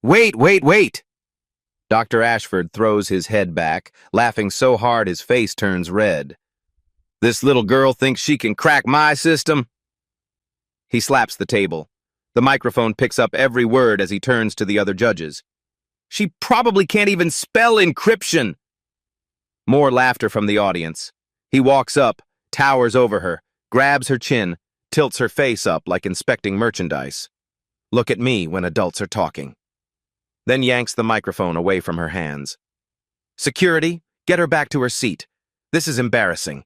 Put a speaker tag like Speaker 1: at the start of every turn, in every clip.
Speaker 1: Wait, wait, wait! Dr. Ashford throws his head back, laughing so hard his face turns red. This little girl thinks she can crack my system? He slaps the table. The microphone picks up every word as he turns to the other judges. She probably can't even spell encryption! More laughter from the audience. He walks up, towers over her, grabs her chin, tilts her face up like inspecting merchandise. Look at me when adults are talking. Then yanks the microphone away from her hands. Security, get her back to her seat. This is embarrassing.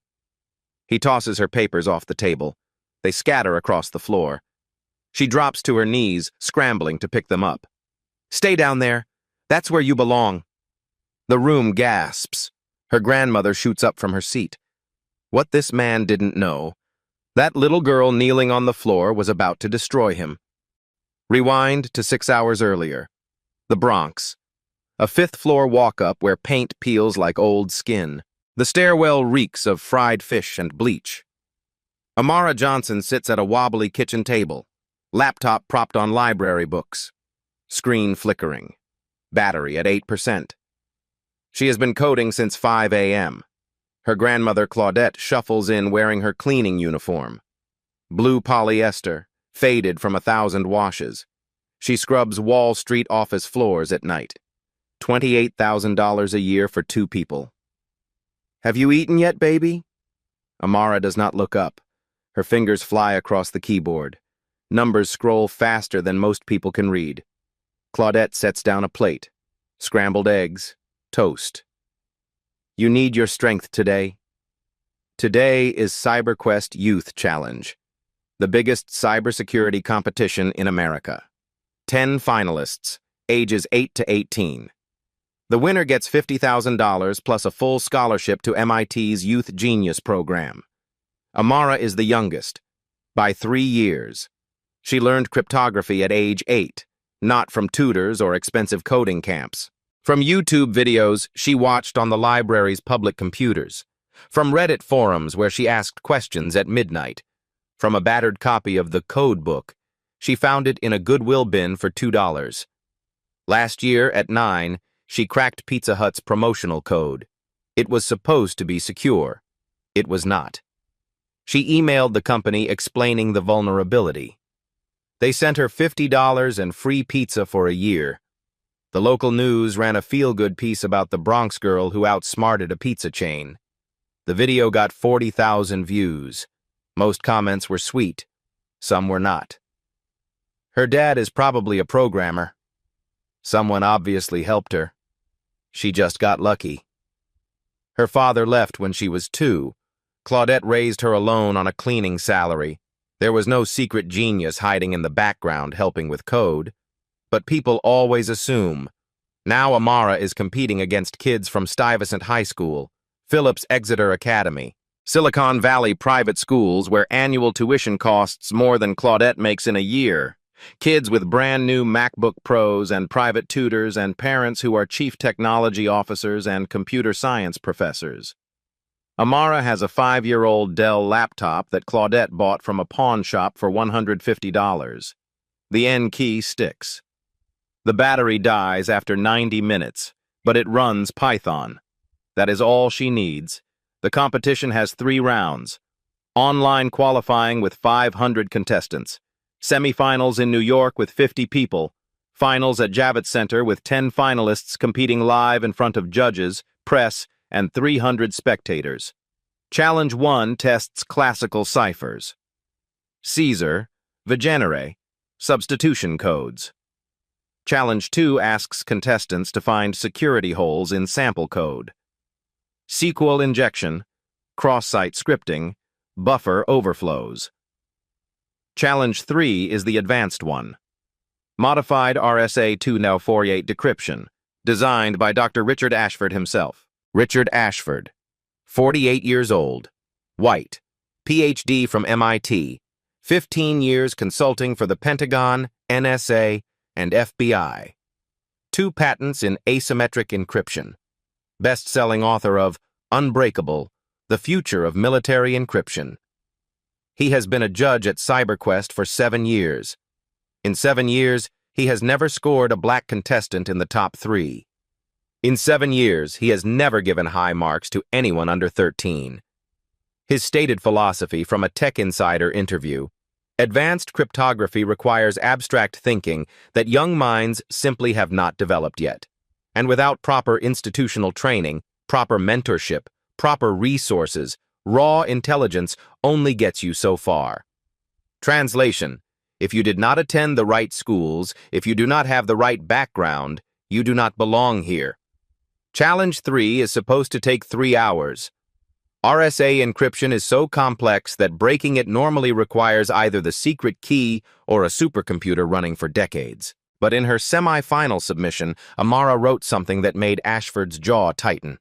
Speaker 1: He tosses her papers off the table. They scatter across the floor. She drops to her knees, scrambling to pick them up. Stay down there. That's where you belong. The room gasps. Her grandmother shoots up from her seat. What this man didn't know, that little girl kneeling on the floor was about to destroy him. Rewind to 6 hours earlier. The Bronx. A fifth-floor walk-up where paint peels like old skin. The stairwell reeks of fried fish and bleach. Amara Johnson sits at a wobbly kitchen table, laptop propped on library books. Screen flickering. Battery at 8%. She has been coding since 5 a.m. Her grandmother Claudette shuffles in wearing her cleaning uniform. Blue polyester, faded from 1,000 washes. She scrubs Wall Street office floors at night. $28,000 a year for 2 people. Have you eaten yet, baby? Amara does not look up. Her fingers fly across the keyboard. Numbers scroll faster than most people can read. Claudette sets down a plate. Scrambled eggs, toast. You need your strength today. Today is CyberQuest Youth Challenge, the biggest cybersecurity competition in America. 10 finalists, ages 8 to 18. The winner gets $50,000 plus a full scholarship to MIT's Youth Genius program. Amara is the youngest, by 3 years. She learned cryptography at age 8, not from tutors or expensive coding camps. From YouTube videos she watched on the library's public computers. From Reddit forums where she asked questions at midnight. From a battered copy of the Code Book. She found it in a Goodwill bin for $2. Last year, at 9, she cracked Pizza Hut's promotional code. It was supposed to be secure. It was not. She emailed the company explaining the vulnerability. They sent her $50 and free pizza for a year. The local news ran a feel-good piece about the Bronx girl who outsmarted a pizza chain. The video got 40,000 views. Most comments were sweet. Some were not. Her dad is probably a programmer. Someone obviously helped her. She just got lucky. Her father left when she was 2. Claudette raised her alone on a cleaning salary. There was no secret genius hiding in the background helping with code. But people always assume. Now Amara is competing against kids from Stuyvesant High School, Phillips Exeter Academy, Silicon Valley private schools where annual tuition costs more than Claudette makes in a year. Kids with brand new MacBook Pros and private tutors and parents who are chief technology officers and computer science professors. Amara has a 5-year-old Dell laptop that Claudette bought from a pawn shop for $150. The N key sticks. The battery dies after 90 minutes, but it runs Python. That is all she needs. The competition has 3 rounds. Online qualifying with 500 contestants. Semifinals in New York with 50 people. Finals at Javits Center with 10 finalists competing live in front of judges, press, and 300 spectators. Challenge 1 tests classical ciphers. Caesar, Vigenere, substitution codes. Challenge 2 asks contestants to find security holes in sample code. SQL injection, cross-site scripting, buffer overflows. Challenge 3 is the advanced one. Modified RSA 2.48 decryption, designed by Dr. Richard Ashford himself. Richard Ashford, 48 years old, white, PhD from MIT, 15 years consulting for the Pentagon, NSA, and FBI. 2 patents in asymmetric encryption. Best-selling author of Unbreakable, The Future of Military Encryption. He has been a judge at CyberQuest for 7 years. In 7 years, he has never scored a black contestant in the top 3. In 7 years, he has never given high marks to anyone under 13. His stated philosophy from a Tech Insider interview: advanced cryptography requires abstract thinking that young minds simply have not developed yet. And without proper institutional training, proper mentorship, proper resources, raw intelligence only gets you so far. Translation: if you did not attend the right schools, if you do not have the right background, you do not belong here. Challenge 3 is supposed to take 3 hours. RSA encryption is so complex that breaking it normally requires either the secret key or a supercomputer running for decades. But in her semi-final submission, Amara wrote something that made Ashford's jaw tighten.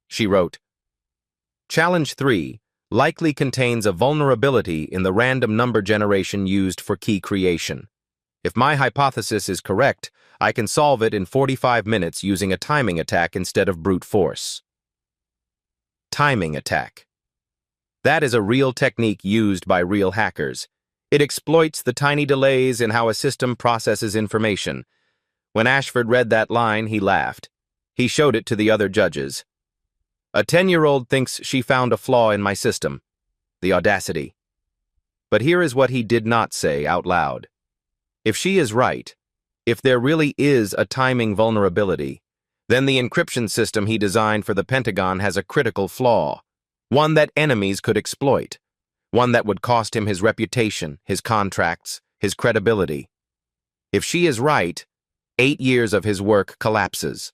Speaker 1: She wrote, "Challenge 3 likely contains a vulnerability in the random number generation used for key creation. If my hypothesis is correct, I can solve it in 45 minutes using a timing attack instead of brute force." Timing attack. That is a real technique used by real hackers. It exploits the tiny delays in how a system processes information. When Ashford read that line, he laughed. He showed it to the other judges. "A 10-year-old thinks she found a flaw in my system." The audacity. But here is what he did not say out loud. If she is right, if there really is a timing vulnerability, then the encryption system he designed for the Pentagon has a critical flaw, one that enemies could exploit, one that would cost him his reputation, his contracts, his credibility. If she is right, 8 years of his work collapses.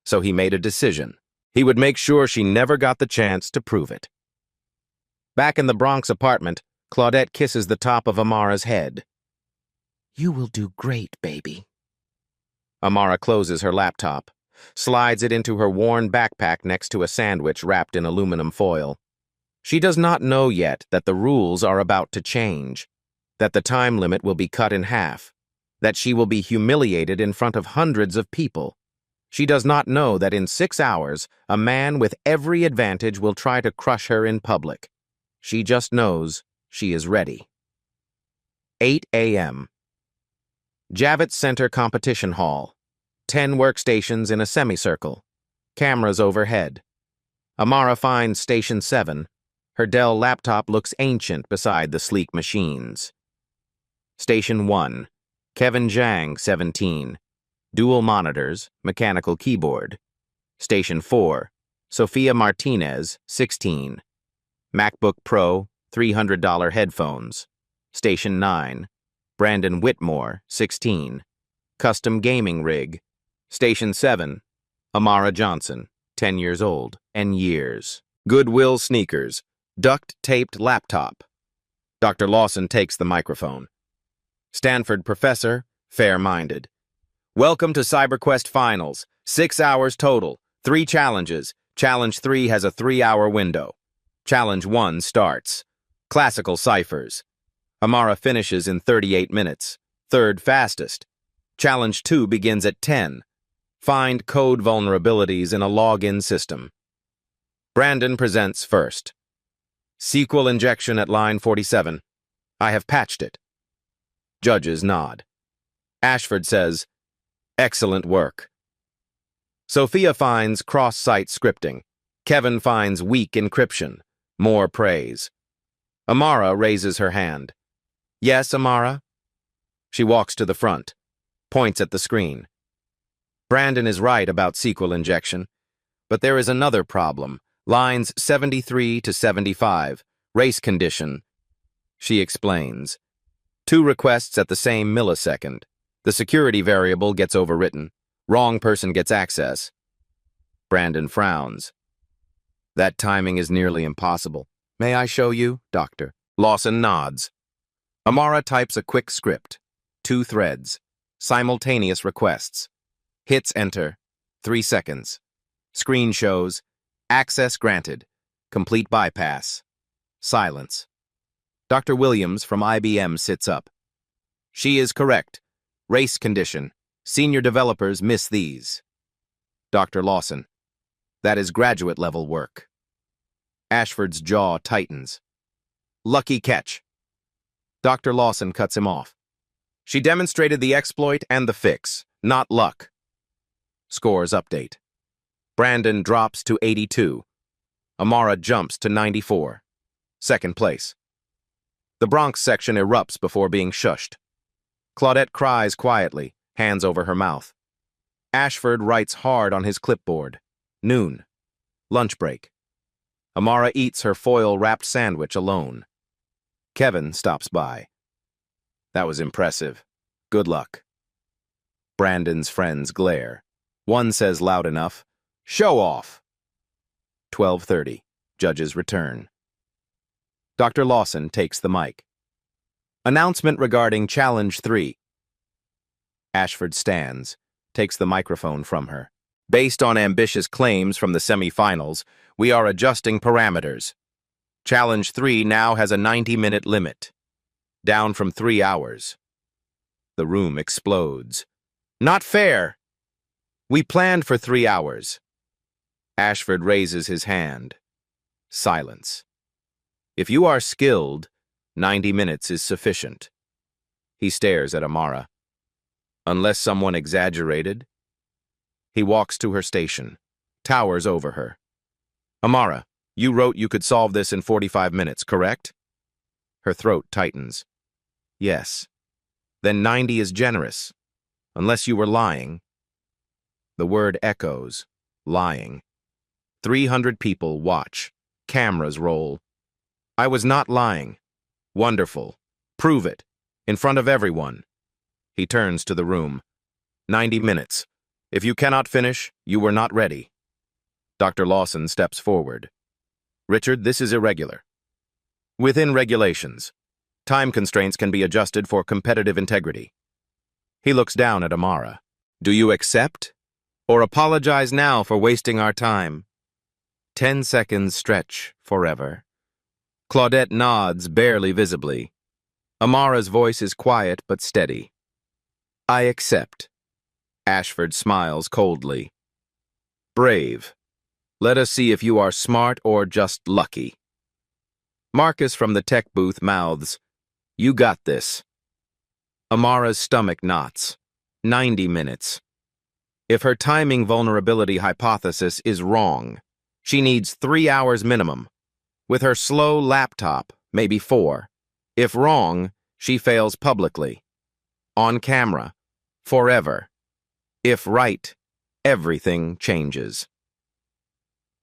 Speaker 1: So he made a decision. He would make sure she never got the chance to prove it. Back in the Bronx apartment, Claudette kisses the top of Amara's head. "You will do great, baby." Amara closes her laptop, slides it into her worn backpack next to a sandwich wrapped in aluminum foil. She does not know yet that the rules are about to change, that the time limit will be cut in half, that she will be humiliated in front of hundreds of people. She does not know that in 6 hours, a man with every advantage will try to crush her in public. She just knows she is ready. 8 a.m. Javits Center Competition Hall. 10 workstations in a semicircle. Cameras overhead. Amara finds Station 7. Her Dell laptop looks ancient beside the sleek machines. Station 1. Kevin Zhang, 17. Dual monitors, mechanical keyboard. Station 4. Sophia Martinez, 16. MacBook Pro, $300 headphones. Station 9. Brandon Whitmore, 16. Custom gaming rig. Station 7. Amara Johnson, 10 years old, and years. Goodwill sneakers. Duct-taped laptop. Dr. Lawson takes the microphone. Stanford professor, fair-minded. "Welcome to CyberQuest Finals. 6 hours total. 3 challenges. Challenge 3 has a 3-hour window. Challenge 1 starts. Classical ciphers. Amara finishes in 38 minutes. Third fastest. Challenge 2 begins at 10. Find code vulnerabilities in a login system. Brandon presents first. SQL injection at line 47. I have patched it. Judges nod. Ashford says, excellent work. Sophia finds cross-site scripting. Kevin finds weak encryption. More praise. Amara raises her hand. Yes, Amara? She walks to the front, points at the screen. Brandon is right about SQL injection, but there is another problem. Lines 73 to 75, race condition. She explains. 2 requests at the same millisecond. The security variable gets overwritten. Wrong person gets access. Brandon frowns. That timing is nearly impossible. May I show you, Doctor? Lawson nods. Amara types a quick script. 2 threads. Simultaneous requests. Hits enter. 3 seconds. Screen shows. Access granted. Complete bypass. Silence. Dr. Williams from IBM sits up. She is correct. Race condition. Senior developers miss these. Dr. Lawson. That is graduate-level work. Ashford's jaw tightens. Lucky catch. Dr. Lawson cuts him off. She demonstrated the exploit and the fix, not luck. Scores update. Brandon drops to 82. Amara jumps to 94. Second place. The Bronx section erupts before being shushed. Claudette cries quietly, hands over her mouth. Ashford writes hard on his clipboard. Noon. Lunch break. Amara eats her foil-wrapped sandwich alone. Kevin stops by. That was impressive. Good luck. Brandon's friends glare. One says loud enough, "Show off." 12:30. Judges return. Dr. Lawson takes the mic. Announcement regarding Challenge 3. Ashford stands, takes the microphone from her. Based on ambitious claims from the semifinals, we are adjusting parameters. Challenge 3 now has a 90-minute limit, down from 3 hours. The room explodes. Not fair! We planned for 3 hours. Ashford raises his hand. Silence. If you are skilled, 90 minutes is sufficient. He stares at Amara. Unless someone exaggerated. He walks to her station, towers over her. Amara, you wrote you could solve this in 45 minutes, correct? Her throat tightens. Yes. Then 90 is generous. Unless you were lying. The word echoes. Lying. 300 people watch. Cameras roll. I was not lying. Wonderful. Prove it. In front of everyone. He turns to the room. 90 minutes. If you cannot finish, you were not ready. Dr. Lawson steps forward. Richard, this is irregular. Within regulations, time constraints can be adjusted for competitive integrity. He looks down at Amara. Do you accept? Or apologize now for wasting our time? 10 seconds stretch forever. Claudette nods, barely visibly. Amara's voice is quiet but steady. I accept. Ashford smiles coldly. Brave. Let us see if you are smart or just lucky. Marcus from the tech booth mouths, You got this. Amara's stomach knots. 90 minutes. If her timing vulnerability hypothesis is wrong, she needs 3 hours minimum. With her slow laptop, maybe 4. If wrong, she fails publicly. On camera. Forever. If right, everything changes.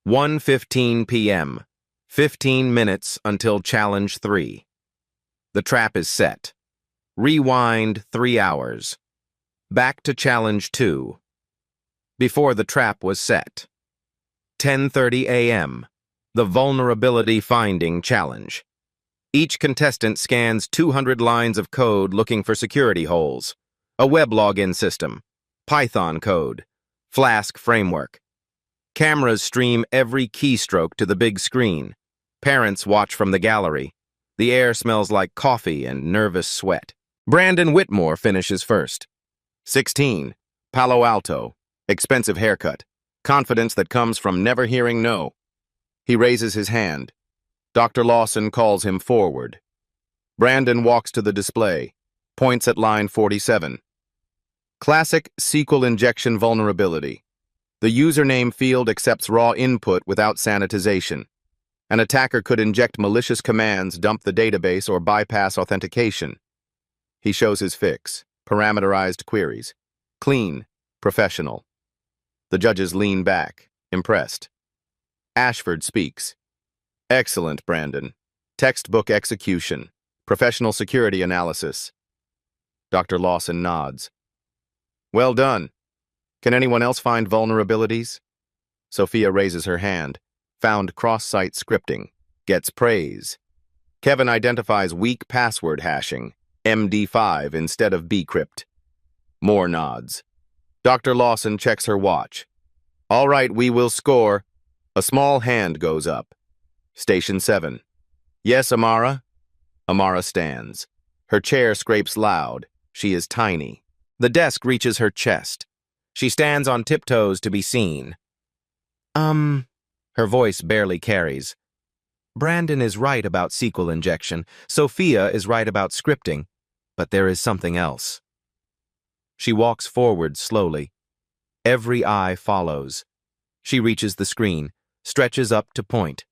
Speaker 1: 1:15 p.m. 15 minutes until Challenge 3. The trap is set. Rewind 3 hours. Back to Challenge 2. Before the trap was set. 10:30 a.m. The Vulnerability Finding Challenge. Each contestant scans 200 lines of code looking for security holes. A web login system. Python code. Flask framework. Cameras stream every keystroke to the big screen. Parents watch from the gallery. The air smells like coffee and nervous sweat. Brandon Whitmore finishes first. 16. Palo Alto. Expensive haircut. Confidence that comes from never hearing no. He raises his hand. Dr. Lawson calls him forward. Brandon walks to the display. Points at line 47. Classic SQL injection vulnerability. The username field accepts raw input without sanitization. An attacker could inject malicious commands, dump the database, or bypass authentication. He shows his fix. Parameterized queries. Clean. Professional. The judges lean back, impressed. Ashford speaks. Excellent, Brandon. Textbook execution. Professional security analysis. Dr. Lawson nods. Well done. Can anyone else find vulnerabilities? Sophia raises her hand. Found cross-site scripting. Gets praise. Kevin identifies weak password hashing. MD5 instead of bcrypt. More nods. Dr. Lawson checks her watch. All right, we will score. A small hand goes up. Station 7. Yes, Amara? Amara stands. Her chair scrapes loud. She is tiny. The desk reaches her chest. She stands on tiptoes to be seen. Her voice barely carries. Brandon is right about SQL injection. Sophia is right about scripting. But there is something else. She walks forward slowly. Every eye follows. She reaches the screen, stretches up to point.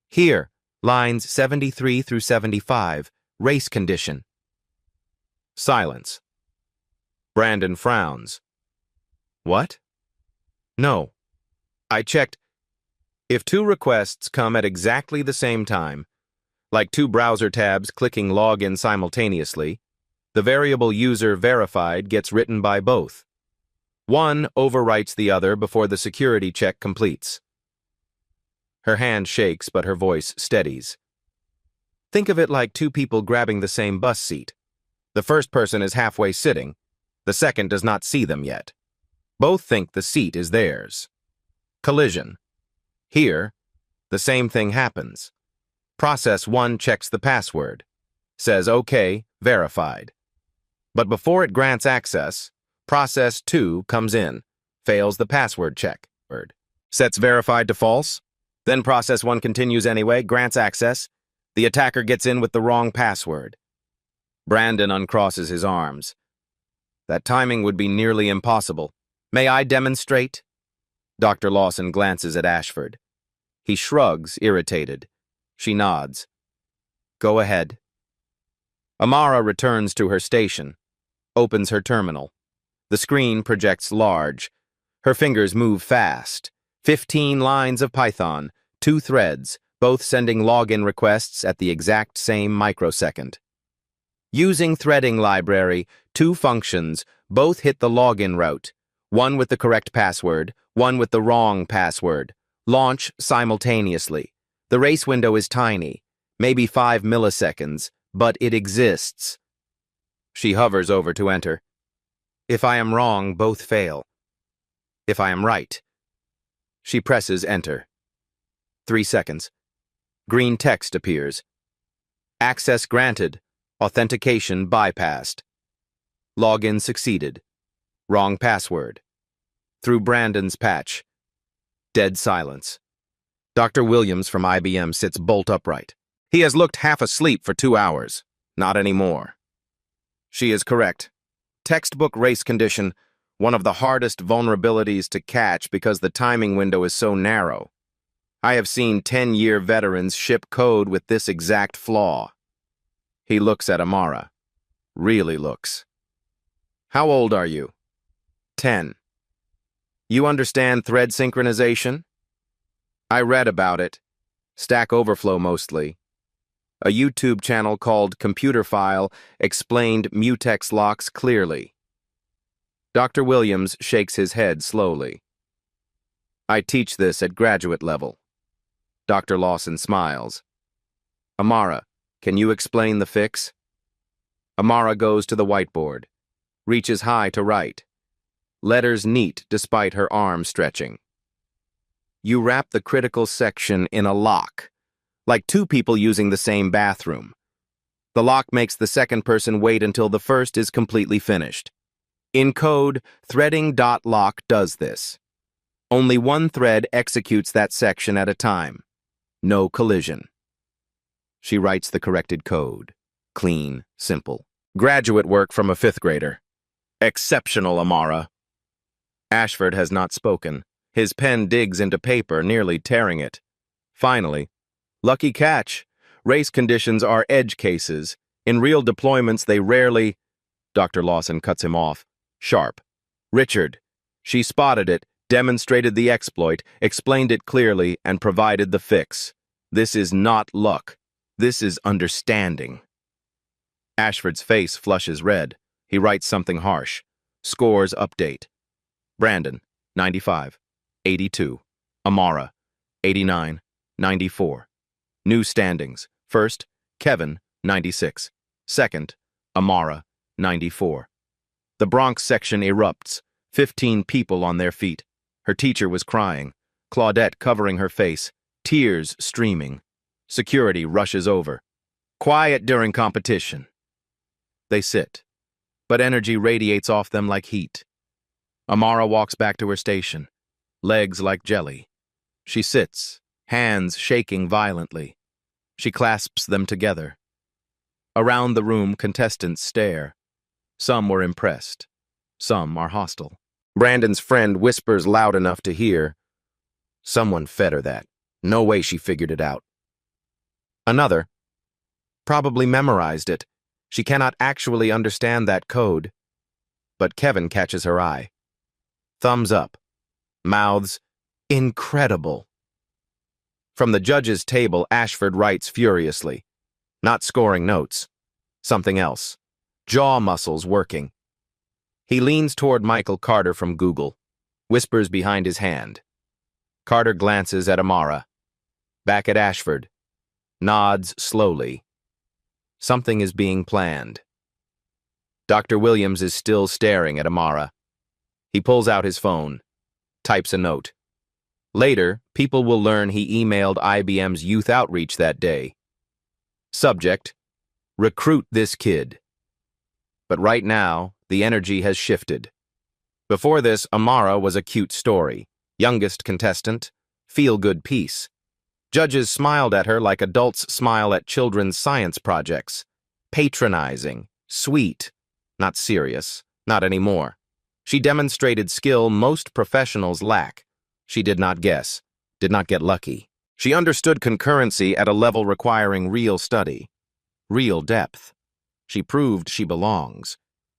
Speaker 1: Here, lines 73 through 75, race condition. Silence. Brandon frowns. What? No. I checked. If two requests come at exactly the same time, like two browser tabs clicking login simultaneously, the variable user verified gets written by both. One overwrites the other before the security check completes. Her hand shakes, but her voice steadies. Think of it like two people grabbing the same bus seat. The first person is halfway sitting. The second does not see them yet. Both think the seat is theirs. Collision. Here, the same thing happens. Process 1 checks the password, says OK, verified. But before it grants access, Process 2 comes in, fails the password check, sets verified to false. Then Process 1 continues anyway, grants access. The attacker gets in with the wrong password. Brandon uncrosses his arms. That timing would be nearly impossible. May I demonstrate? Dr. Lawson glances at Ashford. He shrugs, irritated. She nods. Go ahead. Amara returns to her station, opens her terminal. The screen projects large. Her fingers move fast. 15 lines of Python, 2 threads, both sending login requests at the exact same microsecond. Using threading library, 2 functions, both hit the login route, one with the correct password, one with the wrong password. Launch simultaneously. The race window is tiny, maybe 5 milliseconds, but it exists. She hovers over to enter. If I am wrong, both fail. If I am right. She presses enter. 3 seconds. Green text appears. Access granted. Authentication bypassed. Login succeeded. Wrong password. Through Brandon's patch. Dead silence. Dr. Williams from IBM sits bolt upright. He has looked half asleep for 2 hours. Not anymore. She is correct. Textbook race condition, one of the hardest vulnerabilities to catch because the timing window is so narrow. I have seen 10-year veterans ship code with this exact flaw. He looks at Amara. Really looks. How old are you? 10. You understand thread synchronization? I read about it. Stack Overflow mostly. A YouTube channel called Computer File explained mutex locks clearly. Dr. Williams shakes his head slowly. I teach this at graduate level. Dr. Lawson smiles. Amara, can you explain the fix? Amara goes to the whiteboard, reaches high to write. Letters neat despite her arm stretching. You wrap the critical section in a lock, like 2 people using the same bathroom. The lock makes the second person wait until the first is completely finished. In code, threading.lock does this. Only one thread executes that section at a time. No collision. She writes the corrected code. Clean, simple. Graduate work from a 5th grader. Exceptional, Amara. Ashford has not spoken. His pen digs into paper, nearly tearing it. Finally, lucky catch. Race conditions are edge cases. In real deployments, they rarely... Dr. Lawson cuts him off. Sharp. Richard. She spotted it, demonstrated the exploit, explained it clearly, and provided the fix. This is not luck. This is understanding. Ashford's face flushes red. He writes something harsh. Scores update. Brandon, 95. 82. Amara, 89. 94. New standings. First, Kevin, 96. Second, Amara, 94. The Bronx section erupts. 15 people on their feet. Her teacher was crying. Claudette covering her face. Tears streaming. Security rushes over. Quiet during competition. They sit, but energy radiates off them like heat. Amara walks back to her station, legs like jelly. She sits, hands shaking violently. She clasps them together. Around the room, contestants stare. Some were impressed. Some are hostile. Brandon's friend whispers loud enough to hear. Someone fed her that. No way she figured it out. Another probably memorized it. She cannot actually understand that code. But Kevin catches her eye. Thumbs up. Mouths, incredible. From the judge's table, Ashford writes furiously. Not scoring notes. Something else. Jaw muscles working. He leans toward Michael Carter from Google, whispers behind his hand. Carter glances at Amara. Back at Ashford. Nods slowly. Something is being planned. Dr. Williams is still staring at Amara. He pulls out his phone. Types a note. Later, people will learn he emailed IBM's youth outreach that day. Subject: recruit this kid. But right now, the energy has shifted. Before this, Amara was a cute story. Youngest contestant, feel-good piece. Judges smiled at her like adults smile at children's science projects. Patronizing, sweet, not serious, not anymore. She demonstrated skill most professionals lack. She did not guess, did not get lucky. She understood concurrency at a level requiring real study, real depth. She proved she belongs,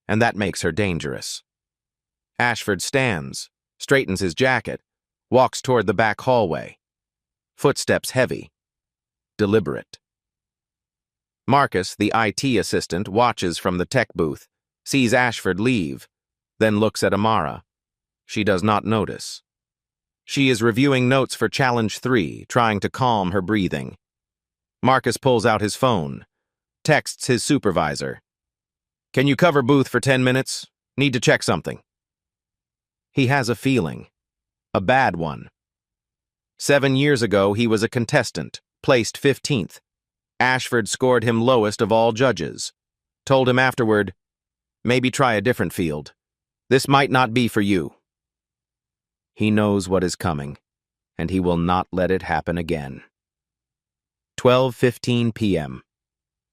Speaker 1: and that makes her dangerous. Ashford stands, straightens his jacket, walks toward the back hallway. Footsteps heavy, deliberate. Marcus, the IT assistant, watches from the tech booth, sees Ashford leave, then looks at Amara. She does not notice. She is reviewing notes for Challenge 3, trying to calm her breathing. Marcus pulls out his phone, texts his supervisor. Can you cover booth for 10 minutes? Need to check something. He has a feeling. A bad one. 7 years ago, he was a contestant, placed 15th. Ashford scored him lowest of all judges. Told him afterward, maybe try a different field. This might not be for you. He knows what is coming, and he will not let it happen again. 12:15 p.m.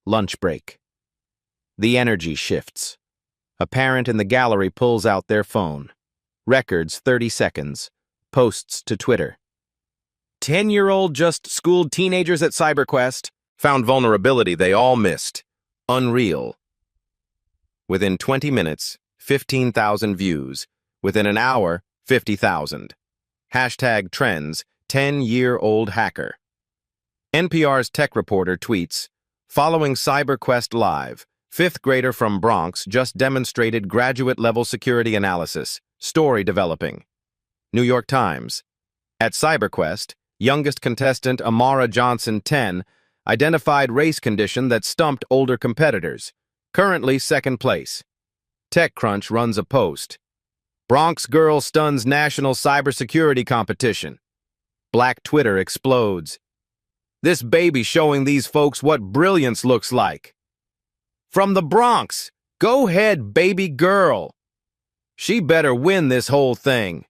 Speaker 1: Lunch break. The energy shifts. A parent in the gallery pulls out their phone. Records 30 seconds. Posts to Twitter. 10-year-old just schooled teenagers at CyberQuest. Found vulnerability they all missed. Unreal. Within 20 minutes, 15,000 views. Within an hour, 50,000. Hashtag trends, 10-year-old hacker. NPR's tech reporter tweets, following CyberQuest Live, 5th grader from Bronx just demonstrated graduate-level security analysis. Story developing. New York Times. At CyberQuest, youngest contestant Amara Johnson, 10, identified race condition that stumped older competitors. Currently 2nd place. TechCrunch runs a post. Bronx girl stuns national cybersecurity competition. Black Twitter explodes. This baby showing these folks what brilliance looks like. From the Bronx, go ahead, baby girl. She better win this whole thing.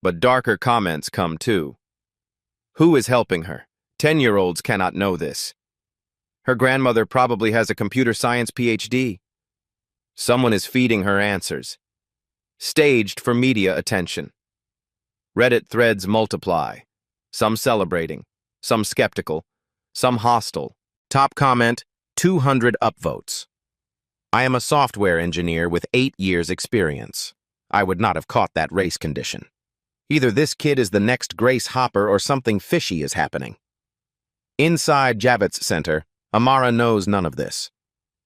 Speaker 1: But darker comments come too. Who is helping her? 10-year-olds cannot know this. Her grandmother probably has a computer science PhD. Someone is feeding her answers. Staged for media attention. Reddit threads multiply. Some celebrating, some skeptical, some hostile. Top comment, 200 upvotes. I am a software engineer with 8 years experience. I would not have caught that race condition. Either this kid is the next Grace Hopper or something fishy is happening. Inside Javits Center, Amara knows none of this.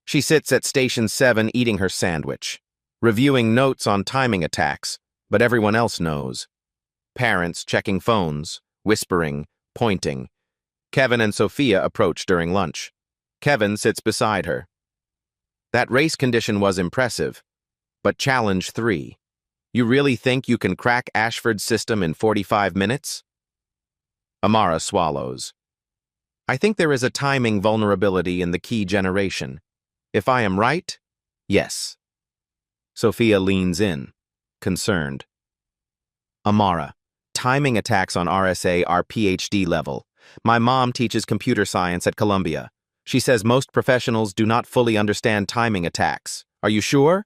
Speaker 1: She sits at Station 7 eating her sandwich, reviewing notes on timing attacks, but everyone else knows. Parents checking phones, whispering, pointing. Kevin and Sophia approach during lunch. Kevin sits beside her. That race condition was impressive, but Challenge 3. You really think you can crack Ashford's system in 45 minutes? Amara swallows. I think there is a timing vulnerability in the key generation. If I am right, yes. Sophia leans in, concerned. Amara, timing attacks on RSA are PhD level. My mom teaches computer science at Columbia. She says most professionals do not fully understand timing attacks. Are you sure?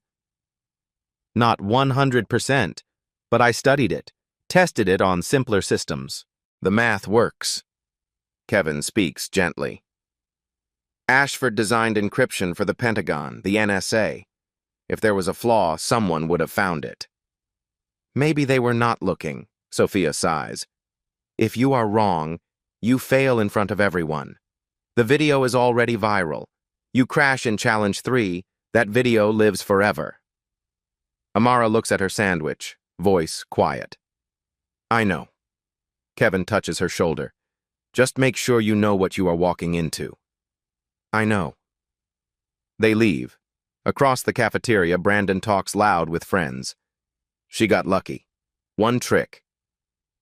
Speaker 1: Not 100%, but I studied it, tested it on simpler systems. The math works. Kevin speaks gently. Ashford designed encryption for the Pentagon, the NSA. If there was a flaw, someone would have found it. Maybe they were not looking, Sophia sighs. If you are wrong, you fail in front of everyone. The video is already viral. You crash in Challenge 3, that video lives forever. Amara looks at her sandwich, voice quiet. I know. Kevin touches her shoulder. Just make sure you know what you are walking into. I know. They leave. Across the cafeteria, Brandon talks loud with friends. She got lucky. One trick.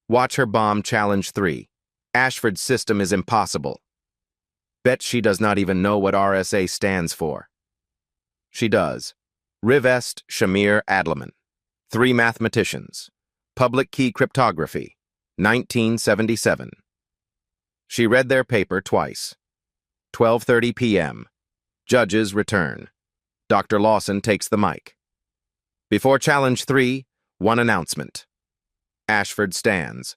Speaker 1: Watch her bomb Challenge 3. Ashford's system is impossible. Bet she does not even know what RSA stands for. She does. Rivest Shamir Adleman. 3 mathematicians. Public key cryptography. 1977. She read their paper twice. 12:30 p.m. Judges return. Dr. Lawson takes the mic. Before Challenge 3, one announcement. Ashford stands,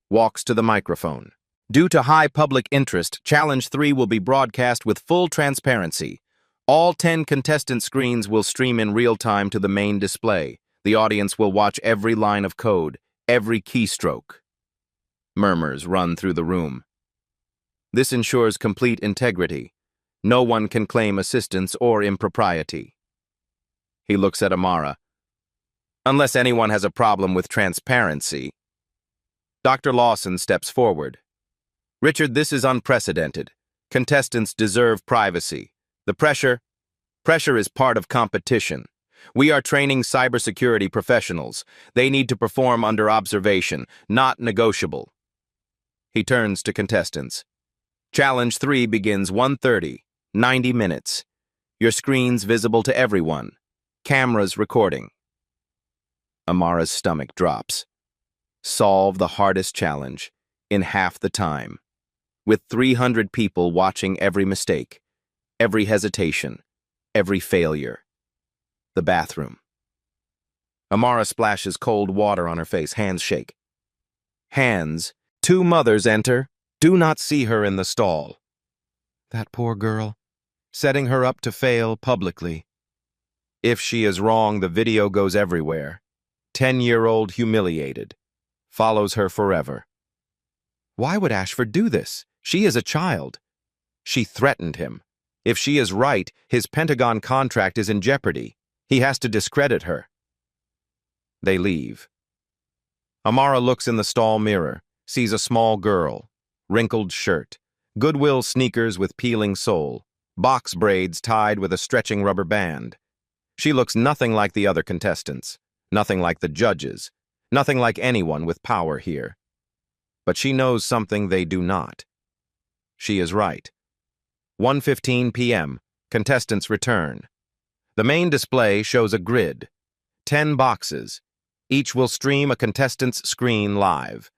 Speaker 1: walks to the microphone. Due to high public interest, Challenge 3 will be broadcast with full transparency. All 10 contestant screens will stream in real time to the main display. The audience will watch every line of code, every keystroke. Murmurs run through the room. This ensures complete integrity. No one can claim assistance or impropriety. He looks at Amara. Unless anyone has a problem with transparency. Dr. Lawson steps forward. Richard, this is unprecedented. Contestants deserve privacy. The pressure is part of competition. We are training cybersecurity professionals. They need to perform under observation, not negotiable. He turns to contestants. Challenge 3 begins 1:30, 90 minutes. Your screens visible to everyone. Cameras recording. Amara's stomach drops. Solve the hardest challenge in half the time. With 300 people watching every mistake, every hesitation, every failure. The bathroom. Amara splashes cold water on her face, hands shake. Hands. 2 mothers enter. Do not see her in the stall. That poor girl. Setting her up to fail publicly. If she is wrong, the video goes everywhere. 10-year-old humiliated. Follows her forever. Why would Ashford do this? She is a child. She threatened him. If she is right, his Pentagon contract is in jeopardy. He has to discredit her. They leave. Amara looks in the stall mirror, sees a small girl, wrinkled shirt, Goodwill sneakers with peeling sole, box braids tied with a stretching rubber band. She looks nothing like the other contestants, nothing like the judges, nothing like anyone with power here. But she knows something they do not. She is right. 1:15 p.m., contestants return. The main display shows a grid. 10 boxes. Each will stream a contestant's screen live.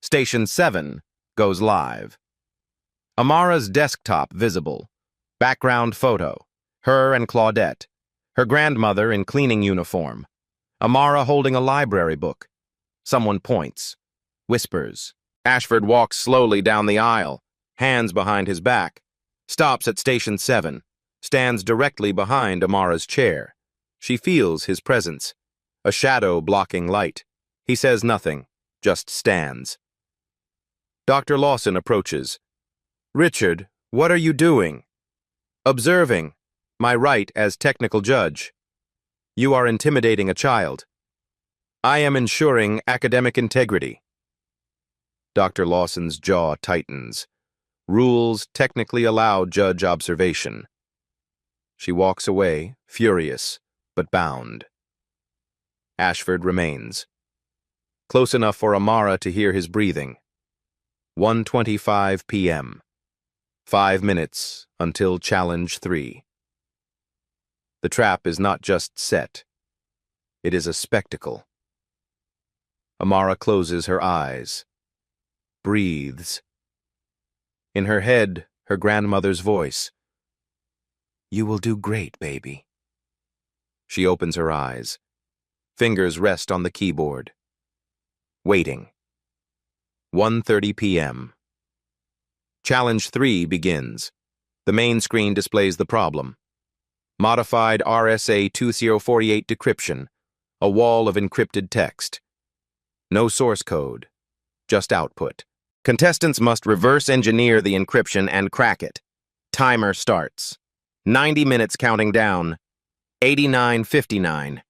Speaker 1: Station 7 goes live. Amara's desktop visible. Background photo. Her and Claudette. Her grandmother in cleaning uniform. Amara holding a library book. Someone points. Whispers. Ashford walks slowly down the aisle, hands behind his back. Stops at Station 7. Stands directly behind Amara's chair. She feels his presence. A shadow blocking light. He says nothing, just stands. Dr. Lawson approaches. Richard, what are you doing? Observing. My right as technical judge. You are intimidating a child. I am ensuring academic integrity. Dr. Lawson's jaw tightens. Rules technically allow judge observation. She walks away, furious, but bound. Ashford remains. Close enough for Amara to hear his breathing. 1:25 p.m. 5 minutes until Challenge 3. The trap is not just set. It is a spectacle. Amara closes her eyes. Breathes. In her head, her grandmother's voice. "You will do great, baby." She opens her eyes. Fingers rest on the keyboard. Waiting. 1:30 p.m. Challenge 3 begins. The main screen displays the problem. Modified RSA 2048 decryption. A wall of encrypted text. No source code. Just output. Contestants must reverse engineer the encryption and crack it. Timer starts. 90 minutes counting down. 89:59.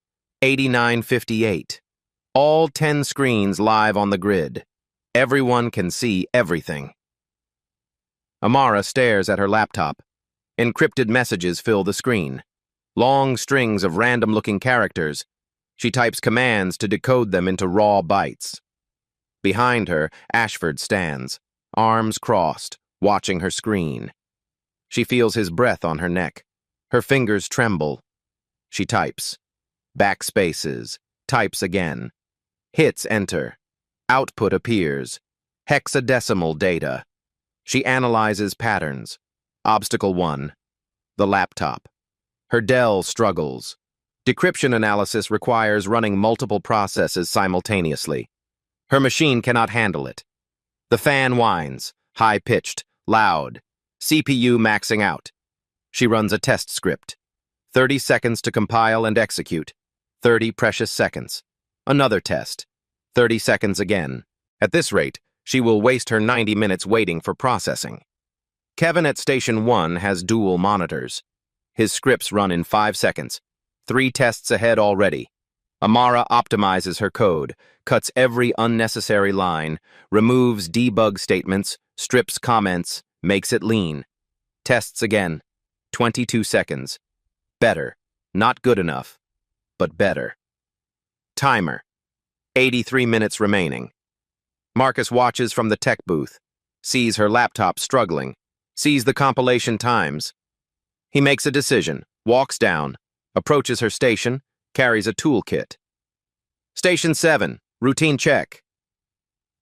Speaker 1: 89:58. All 10 screens live on the grid. Everyone can see everything. Amara stares at her laptop. Encrypted messages fill the screen. Long strings of random-looking characters. She types commands to decode them into raw bytes. Behind her, Ashford stands, arms crossed, watching her screen. She feels his breath on her neck. Her fingers tremble. She types. Backspaces. Types again. Hits enter. Output appears. Hexadecimal data. She analyzes patterns. Obstacle 1. The laptop. Her Dell struggles. Decryption analysis requires running multiple processes simultaneously. Her machine cannot handle it. The fan whines, high-pitched, loud. CPU maxing out. She runs a test script. 30 seconds to compile and execute. 30 precious seconds. Another test. 30 seconds again. At this rate, she will waste her 90 minutes waiting for processing. Kevin at Station 1 has dual monitors. His scripts run in 5 seconds. 3 tests ahead already. Amara optimizes her code, cuts every unnecessary line, removes debug statements, strips comments, makes it lean. Tests again. 22 seconds. Better. Not good enough, but better. Timer. 83 minutes remaining. Marcus watches from the tech booth, sees her laptop struggling, sees the compilation times. He makes a decision, walks down, approaches her station, carries a toolkit. Station 7, routine check.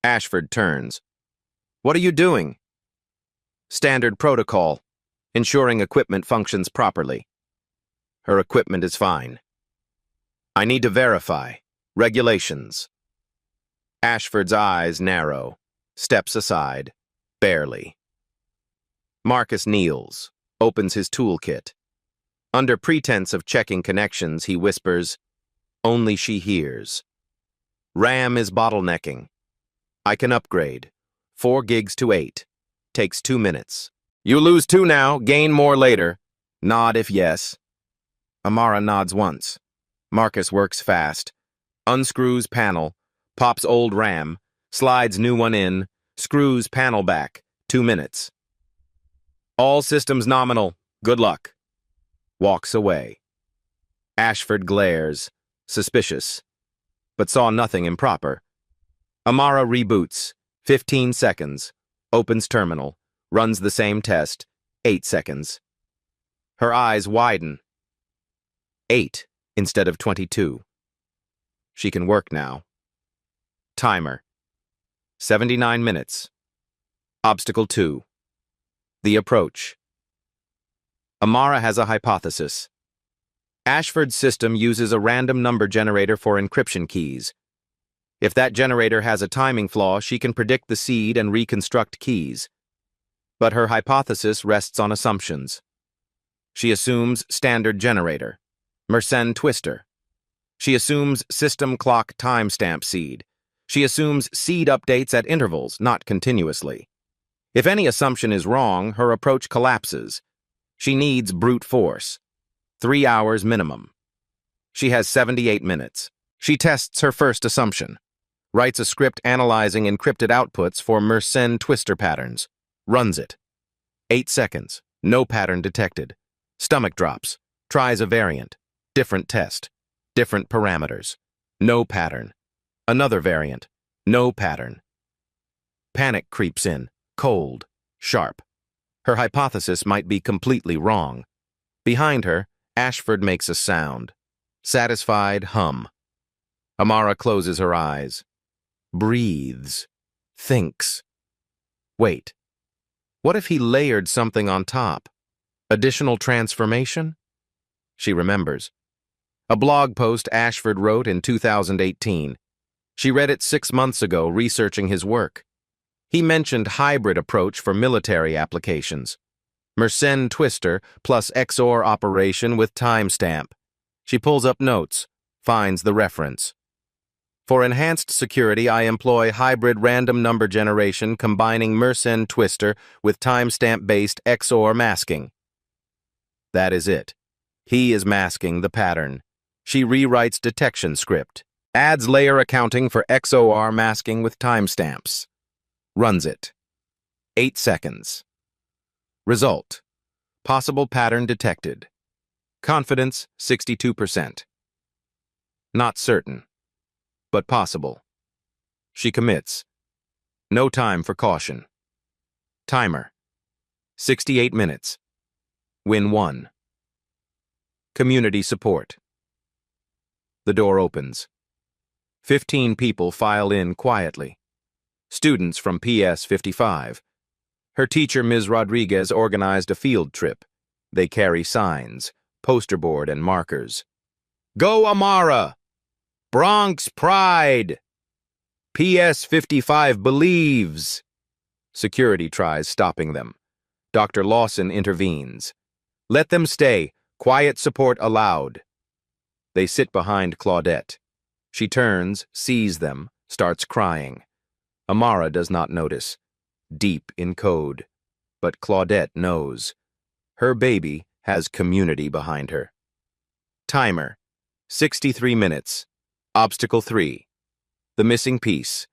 Speaker 1: Ashford turns. What are you doing? Standard protocol, ensuring equipment functions properly. Her equipment is fine. I need to verify. Regulations. Ashford's eyes narrow, steps aside, barely. Marcus kneels, opens his toolkit. Under pretense of checking connections, he whispers, only she hears. RAM is bottlenecking. I can upgrade. 4 gigs to 8. Takes 2 minutes. You lose 2 now, gain more later. Nod if yes. Amara nods once. Marcus works fast. Unscrews panel, pops old RAM, slides new one in, screws panel back. 2 minutes. All systems nominal. Good luck. Walks away. Ashford glares, suspicious, but saw nothing improper. Amara reboots, 15 seconds, opens terminal, runs the same test, 8 seconds. Her eyes widen. 8 instead of 22. She can work now. Timer. 79 minutes. Obstacle 2. The approach. Amara has a hypothesis. Ashford's system uses a random number generator for encryption keys. If that generator has a timing flaw, she can predict the seed and reconstruct keys. But her hypothesis rests on assumptions. She assumes standard generator, Mersenne twister. She assumes system clock timestamp seed. She assumes seed updates at intervals, not continuously. If any assumption is wrong, her approach collapses. She needs brute force. 3 hours minimum. She has 78 minutes. She tests her first assumption. Writes a script analyzing encrypted outputs for Mersenne twister patterns. Runs it. 8 seconds. No pattern detected. Stomach drops. Tries a variant. Different test. Different parameters. No pattern. Another variant. No pattern. Panic creeps in. Cold. Sharp. Her hypothesis might be completely wrong. Behind her, Ashford makes a sound. Satisfied hum. Amara closes her eyes. Breathes. Thinks. Wait. What if he layered something on top? Additional transformation? She remembers. A blog post Ashford wrote in 2018. She read it 6 months ago, researching his work. He mentioned hybrid approach for military applications. Mersenne twister plus XOR operation with timestamp. She pulls up notes, finds the reference. For enhanced security, I employ hybrid random number generation combining Mersenne twister with timestamp-based XOR masking. That is it. He is masking the pattern. She rewrites detection script, adds layer accounting for XOR masking with timestamps. Runs it. 8 seconds. Result. Possible pattern detected. Confidence 62%. Not certain, but possible. She commits. No time for caution. Timer. 68 minutes. Win 1. Community support. The door opens. 15 people file in quietly. Students from PS 55. Her teacher, Ms. Rodriguez, organized a field trip. They carry signs, poster board, and markers. Go Amara! Bronx Pride! PS 55 believes! Security tries stopping them. Dr. Lawson intervenes. Let them stay. Quiet support allowed. They sit behind Claudette. She turns, sees them, starts crying. Amara does not notice. Deep in code. But Claudette knows. Her baby has community behind her. Timer. 63 minutes. Obstacle 3. The missing piece.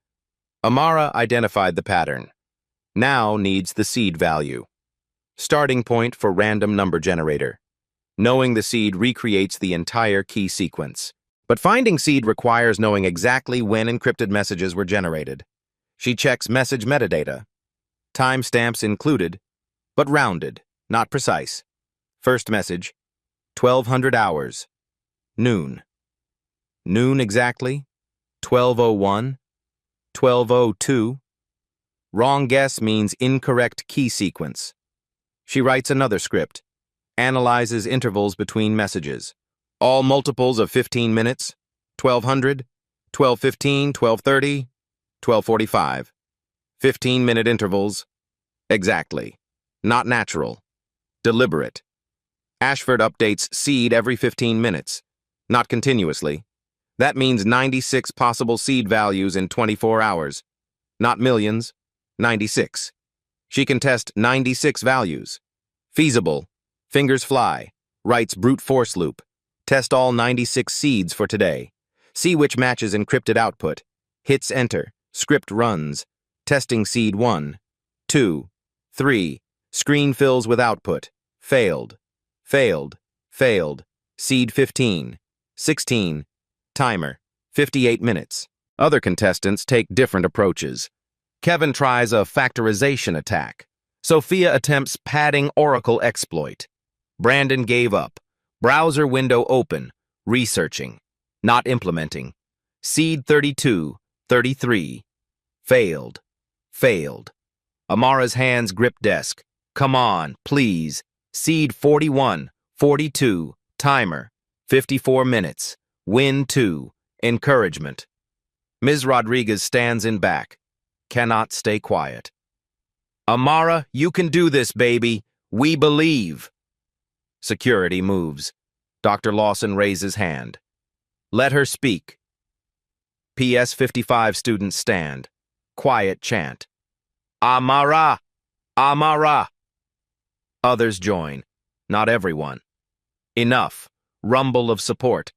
Speaker 1: Amara identified the pattern. Now needs the seed value. Starting point for random number generator. Knowing the seed recreates the entire key sequence. But finding seed requires knowing exactly when encrypted messages were generated. She checks message metadata. Timestamps included, but rounded, not precise. First message, 1200 hours. Noon. Noon exactly? 1201? 1202? Wrong guess means incorrect key sequence. She writes another script, analyzes intervals between messages. All multiples of 15 minutes, 1200, 1215, 1230, 1245. 15-minute intervals. Exactly. Not natural. Deliberate. Ashford updates seed every 15 minutes. Not continuously. That means 96 possible seed values in 24 hours. Not millions. 96. She can test 96 values. Feasible. Fingers fly. Writes brute force loop. Test all 96 seeds for today. See which matches encrypted output. Hits enter. Script runs. Testing seed 1, 2, 3. Screen fills with output. Failed. Failed. Failed. Seed 15. 16. Timer. 58 minutes. Other contestants take different approaches. Kevin tries a factorization attack. Sophia attempts padding Oracle exploit. Brandon gave up. Browser window open. Researching. Not implementing. Seed 32, 33. Failed. Failed. Amara's hands grip desk. Come on, please. Seed 41, 42. Timer. 54 minutes. Win 2. Encouragement. Ms. Rodriguez stands in back. Cannot stay quiet. Amara, you can do this, baby. We believe. Security moves. Dr. Lawson raises hand. Let her speak. PS 55 students stand. Quiet chant. Amara! Amara! Others join. Not everyone. Enough. Rumble of support.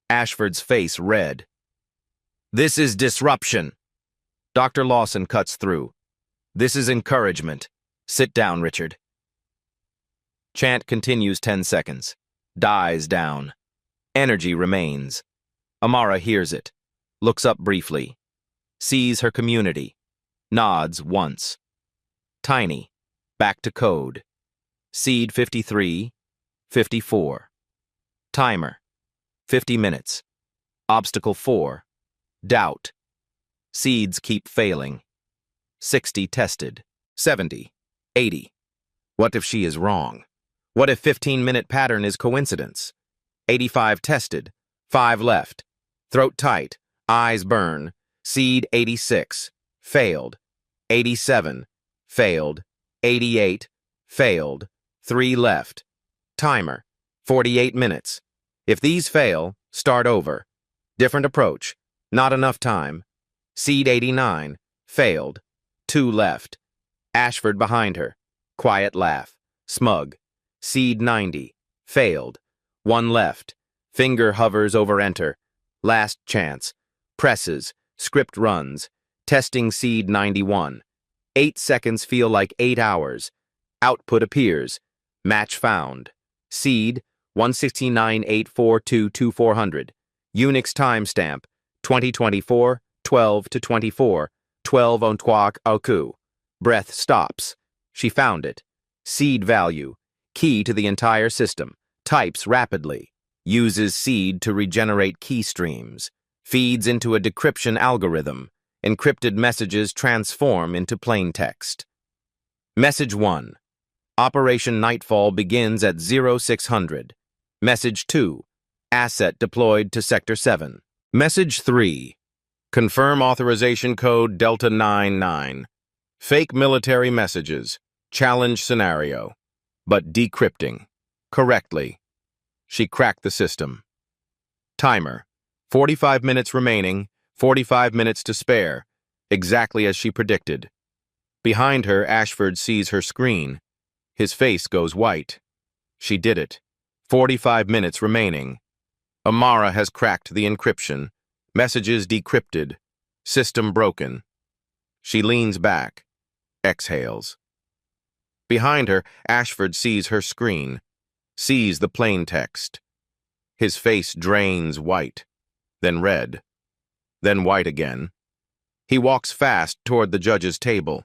Speaker 1: Ashford's face red. This is disruption. Dr. Lawson cuts through. This is encouragement. Sit down, Richard. Chant continues 10 seconds. Dies down. Energy remains. Amara hears it. Looks up briefly. Sees her community. Nods once. Tiny. Back to code. Seed 53. 54. Timer. 50 minutes. Obstacle 4. Doubt. Seeds keep failing. 60 tested. 70. 80. What if she is wrong? What if 15-minute pattern is coincidence? 85 tested, 5 left. Throat tight, eyes burn. Seed 86, failed. 87, failed. 88, failed. 3 left. Timer, 48 minutes. If these fail, start over. Different approach, not enough time. Seed 89, failed. 2 left. Ashford behind her. Quiet laugh. Smug. Seed 90, failed. 1 left. Finger hovers over enter. Last chance. Presses. Script runs. Testing seed 91. 8 seconds feel like 8 hours. Output appears. Match found. Seed 169.8422400. Unix timestamp 2024 12 to 24 12 on Twak Oku. Breath stops. She found it. Seed value. Key to the entire system. Types rapidly. Uses seed to regenerate key streams. Feeds into a decryption algorithm. Encrypted messages transform into plain text. Message 1. Operation Nightfall begins at 0600. Message 2. Asset deployed to Sector 7. Message 3. Confirm authorization code Delta 99. Fake military messages. Challenge scenario. But decrypting. Correctly. She cracked the system. Timer. 45 minutes remaining, 45 minutes to spare. Exactly as she predicted. Behind her, Ashford sees her screen. His face goes white. She did it. 45 minutes remaining. Amara has cracked the encryption. Messages decrypted. System broken. She leans back. Exhales. Behind her, Ashford sees her screen. Sees the plain text. His face drains white. Then red. Then white again. He walks fast toward the judge's table.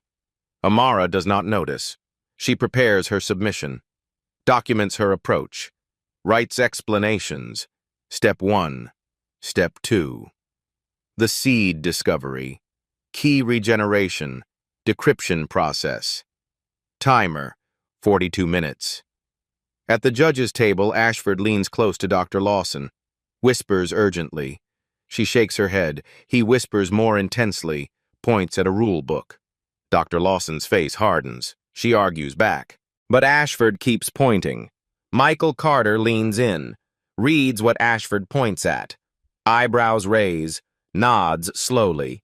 Speaker 1: Amara does not notice. She prepares her submission. Documents her approach. Writes explanations. Step 1. Step 2. The seed discovery. Key regeneration. Decryption process. Timer. 42 minutes. At the judge's table, Ashford leans close to Dr. Lawson. Whispers urgently. She shakes her head. He whispers more intensely, points at a rule book. Dr. Lawson's face hardens. She argues back. But Ashford keeps pointing. Michael Carter leans in, reads what Ashford points at. Eyebrows raise, nods slowly.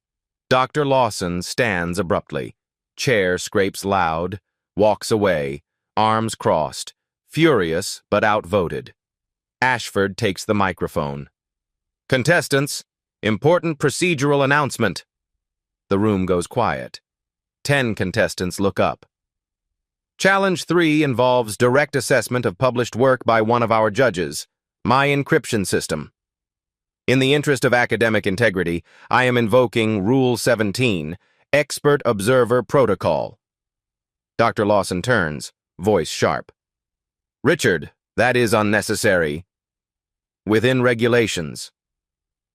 Speaker 1: Dr. Lawson stands abruptly. Chair scrapes loud, walks away, arms crossed, furious but outvoted. Ashford takes the microphone. Contestants, important procedural announcement. The room goes quiet. 10 contestants look up. Challenge 3 involves direct assessment of published work by one of our judges, my encryption system. In the interest of academic integrity, I am invoking Rule 17, Expert Observer Protocol. Dr. Lawson turns, voice sharp. Richard, that is unnecessary. Within regulations.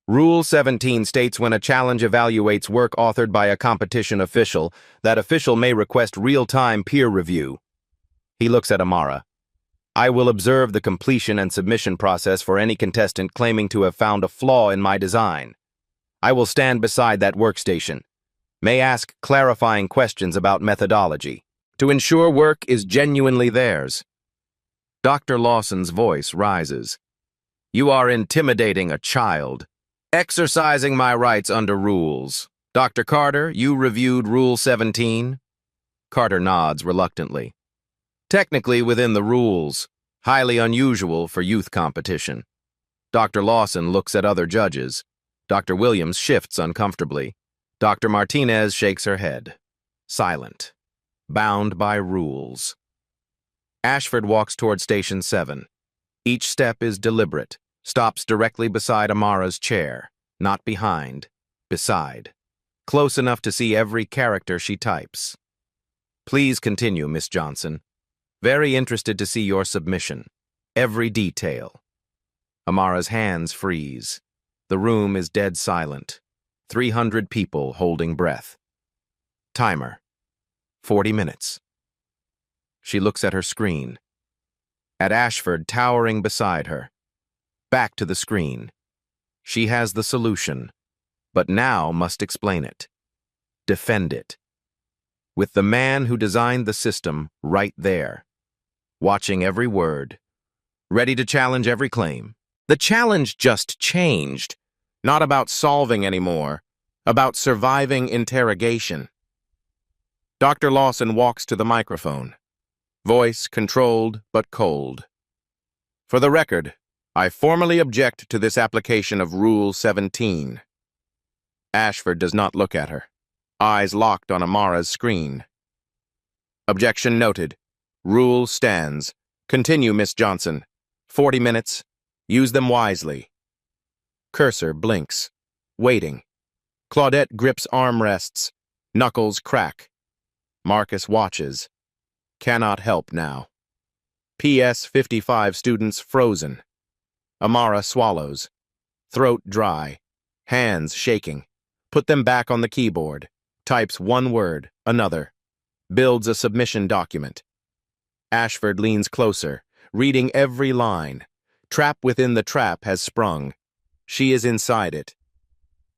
Speaker 1: Rule 17 states when a challenge evaluates work authored by a competition official, that official may request real-time peer review. He looks at Amara. I will observe the completion and submission process for any contestant claiming to have found a flaw in my design. I will stand beside that workstation. May ask clarifying questions about methodology, to ensure work is genuinely theirs. Dr. Lawson's voice rises. You are intimidating a child. Exercising my rights under rules. Dr. Carter, you reviewed Rule 17? Carter nods reluctantly. Technically within the rules. Highly unusual for youth competition. Dr. Lawson looks at other judges. Dr. Williams shifts uncomfortably. Dr. Martinez shakes her head. Silent. Bound by rules. Ashford walks toward Station 7. Each step is deliberate. Stops directly beside Amara's chair. Not behind. Beside. Close enough to see every character she types. Please continue, Miss Johnson. Very interested to see your submission. Every detail. Amara's hands freeze. The room is dead silent. 300 people holding breath. Timer. 40 minutes. She looks at her screen. At Ashford towering beside her. Back to the screen. She has the solution, but now must explain it. Defend it. With the man who designed the system right there, watching every word, ready to challenge every claim. The challenge just changed, not about solving anymore, about surviving interrogation. Dr. Lawson walks to the microphone, voice controlled but cold. For the record, I formally object to this application of Rule 17. Ashford does not look at her, eyes locked on Amara's screen. Objection noted. Rule stands. Continue, Miss Johnson. 40 minutes. Use them wisely. Cursor blinks. Waiting. Claudette grips armrests. Knuckles crack. Marcus watches. Cannot help now. PS 55 students frozen. Amara swallows. Throat dry. Hands shaking. Put them back on the keyboard. Types one word, another. Builds a submission document. Ashford leans closer, reading every line. Trap within the trap has sprung. She is inside it.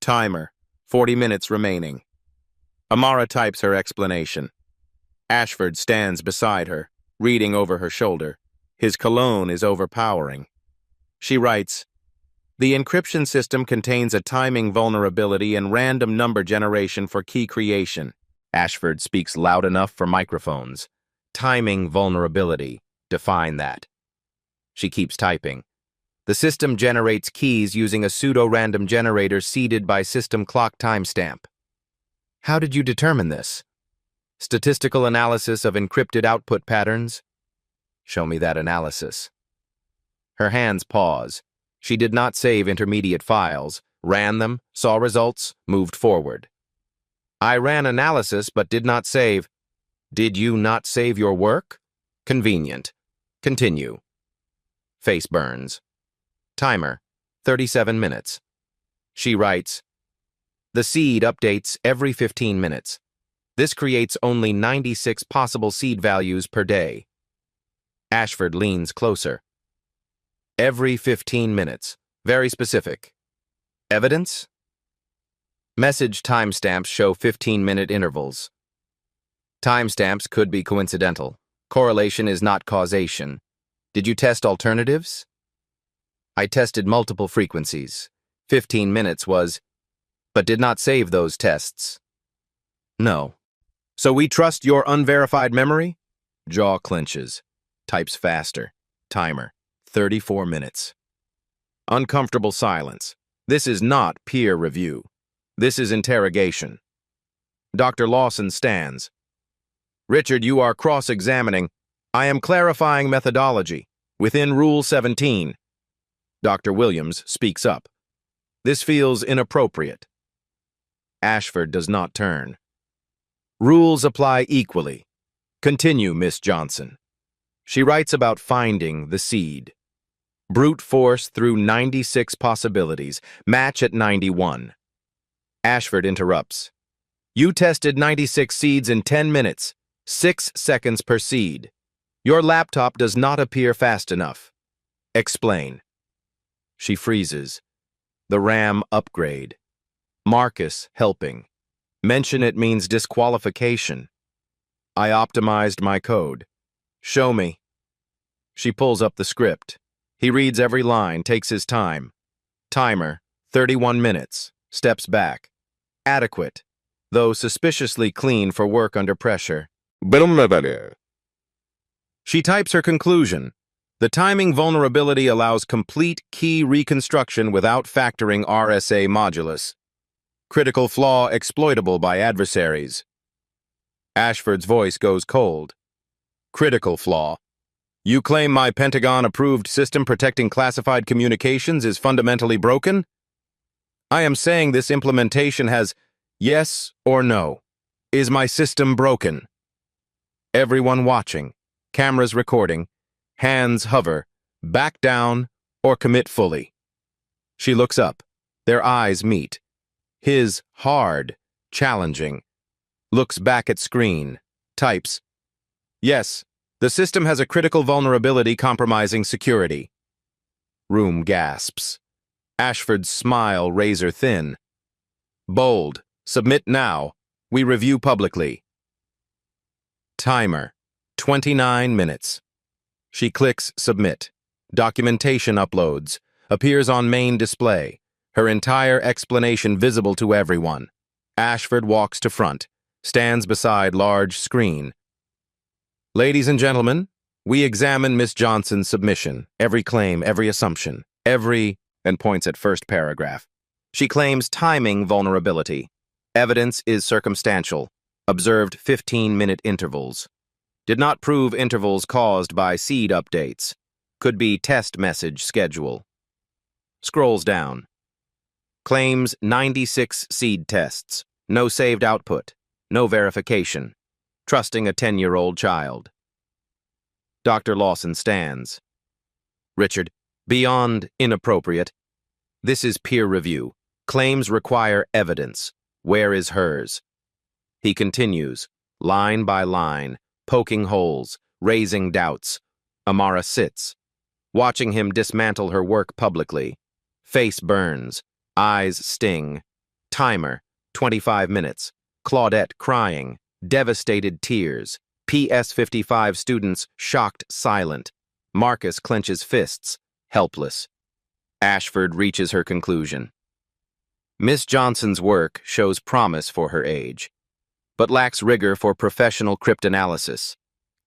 Speaker 1: Timer, 40 minutes remaining. Amara types her explanation. Ashford stands beside her, reading over her shoulder. His cologne is overpowering. She writes, "The encryption system contains a timing vulnerability and random number generation for key creation." Ashford speaks loud enough for microphones. Timing vulnerability. Define that. She keeps typing. The system generates keys using a pseudo-random generator seeded by system clock timestamp. How did you determine this? Statistical analysis of encrypted output patterns? Show me that analysis. Her hands pause. She did not save intermediate files, ran them, saw results, moved forward. I ran analysis but did not save. Did you not save your work? Convenient. Continue. Face burns. Timer, 37 minutes. She writes, the seed updates every 15 minutes. This creates only 96 possible seed values per day. Ashford leans closer. Every 15 minutes. Very specific. Evidence? Message timestamps show 15-minute intervals. Timestamps could be coincidental. Correlation is not causation. Did you test alternatives? I tested multiple frequencies. 15 minutes was, but did not save those tests. No. So we trust your unverified memory? Jaw clenches. Types faster. Timer, 34 minutes. Uncomfortable silence. This is not peer review. This is interrogation. Dr. Lawson stands. Richard, you are cross-examining. I am clarifying methodology. Within Rule 17. Dr. Williams speaks up. This feels inappropriate. Ashford does not turn. Rules apply equally. Continue, Miss Johnson. She writes about finding the seed. Brute force through 96 possibilities. Match at 91. Ashford interrupts. You tested 96 seeds in 10 minutes. 6 seconds per seed. Your laptop does not appear fast enough. Explain. She freezes. The RAM upgrade. Marcus helping. Mention it means disqualification. I optimized my code. Show me. She pulls up the script. He reads every line, takes his time. Timer, 31 minutes. Steps back. Adequate, though suspiciously clean for work under pressure. She types her conclusion. The timing vulnerability allows complete key reconstruction without factoring RSA modulus. Critical flaw exploitable by adversaries. Ashford's voice goes cold. Critical flaw. You claim my Pentagon-approved system protecting classified communications is fundamentally broken? I am saying this implementation has yes or no. Is my system broken? Everyone watching, cameras recording, hands hover, back down, or commit fully. She looks up. Their eyes meet. His hard, challenging. Looks back at screen. Types. Yes, The system has a critical vulnerability compromising security. Room gasps. Ashford's smile razor thin. Bold. Submit now. We review publicly. Timer. 29 minutes. She clicks Submit. Documentation uploads. Appears on main display. Her entire explanation visible to everyone. Ashford walks to front. Stands beside large screen. Ladies and gentlemen, we examine Miss Johnson's submission. Every claim, every assumption, and points at first paragraph. She claims timing vulnerability. Evidence is circumstantial. Observed 15-minute intervals. Did not prove intervals caused by seed updates. Could be test message schedule. Scrolls down. Claims 96 seed tests. No saved output. No verification. Trusting a 10-year-old child. Dr. Lawson stands. Richard, beyond inappropriate. This is peer review. Claims require evidence. Where is hers? He continues, line by line, poking holes, raising doubts. Amara sits, watching him dismantle her work publicly. Face burns, eyes sting. Timer, 25 minutes. Claudette crying, devastated tears. PS55 students shocked silent. Marcus clenches fists, helpless. Ashford reaches her conclusion. Miss Johnson's work shows promise for her age, but lacks rigor for professional cryptanalysis.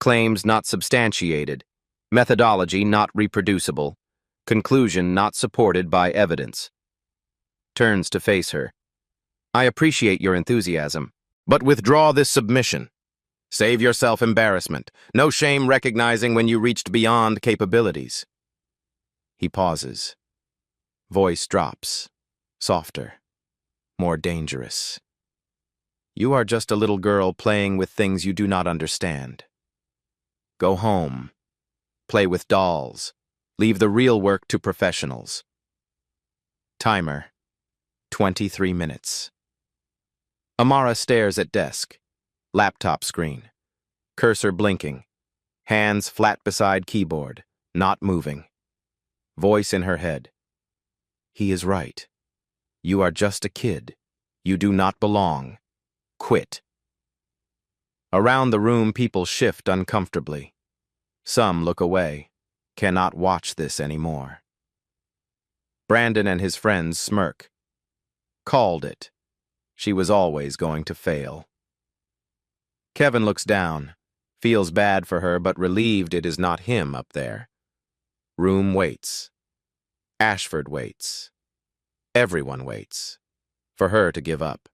Speaker 1: Claims not substantiated. Methodology not reproducible. Conclusion not supported by evidence. Turns to face her. I appreciate your enthusiasm, but withdraw this submission. Save yourself embarrassment. No shame recognizing when you reached beyond capabilities. He pauses. Voice drops. Softer. More dangerous. You are just a little girl playing with things you do not understand. Go home. Play with dolls. Leave the real work to professionals. Timer. 23 minutes. Amara stares at desk. Laptop screen. Cursor blinking. Hands flat beside keyboard. Not moving. Voice in her head. He is right. You are just a kid. You do not belong. Quit. Around the room, people shift uncomfortably. Some look away. Cannot watch this anymore. Brandon and his friends smirk. Called it. She was always going to fail. Kevin looks down, feels bad for her but relieved it is not him up there. Room waits. Ashford waits. Everyone waits. For her to give up.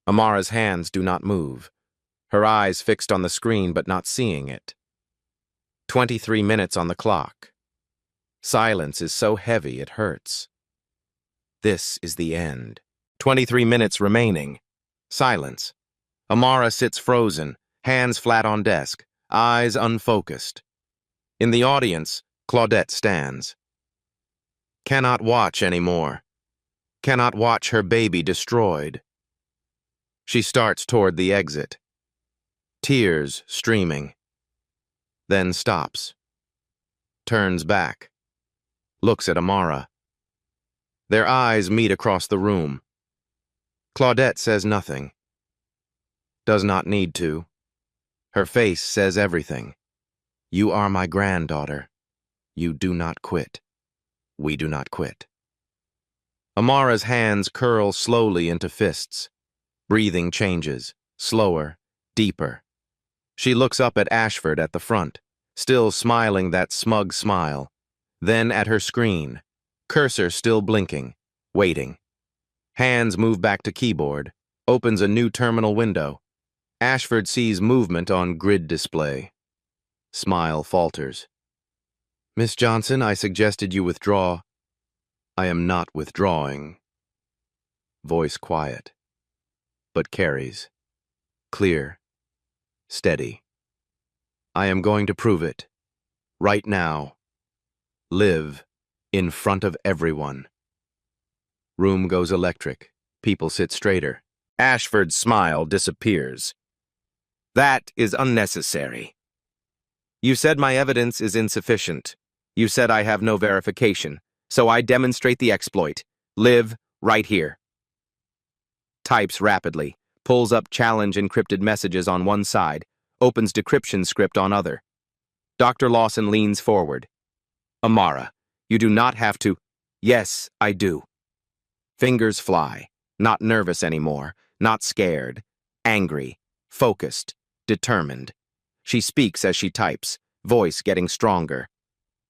Speaker 1: Amara's hands do not move. Her eyes fixed on the screen but not seeing it. 23 minutes on the clock. Silence is so heavy it hurts. This is the end. 23 minutes remaining. Silence. Amara sits frozen, hands flat on desk, eyes unfocused. In the audience, Claudette stands. Cannot watch anymore. Cannot watch her baby destroyed. She starts toward the exit. Tears streaming. Then stops. Turns back. Looks at Amara. Their eyes meet across the room. Claudette says nothing. Does not need to. Her face says everything. You are my granddaughter. You do not quit. We do not quit. Amara's hands curl slowly into fists. Breathing changes, slower, deeper. She looks up at Ashford at the front, still smiling that smug smile. Then at her screen, cursor still blinking, waiting. Hands move back to keyboard, opens a new terminal window. Ashford sees movement on grid display. Smile falters. Miss Johnson, I suggested you withdraw. I am not withdrawing. Voice quiet, but carries. Clear. Steady. I am going to prove it. Right now. Live. In front of everyone. Room goes electric. People sit straighter. Ashford's smile disappears. That is unnecessary. You said my evidence is insufficient. You said I have no verification, so I demonstrate the exploit. Live right here. Types rapidly, pulls up challenge encrypted messages on one side, opens decryption script on other. Dr. Lawson leans forward. Amara, you do not have to. Yes, I do. Fingers fly, not nervous anymore, not scared, angry, focused, determined. She speaks as she types, voice getting stronger.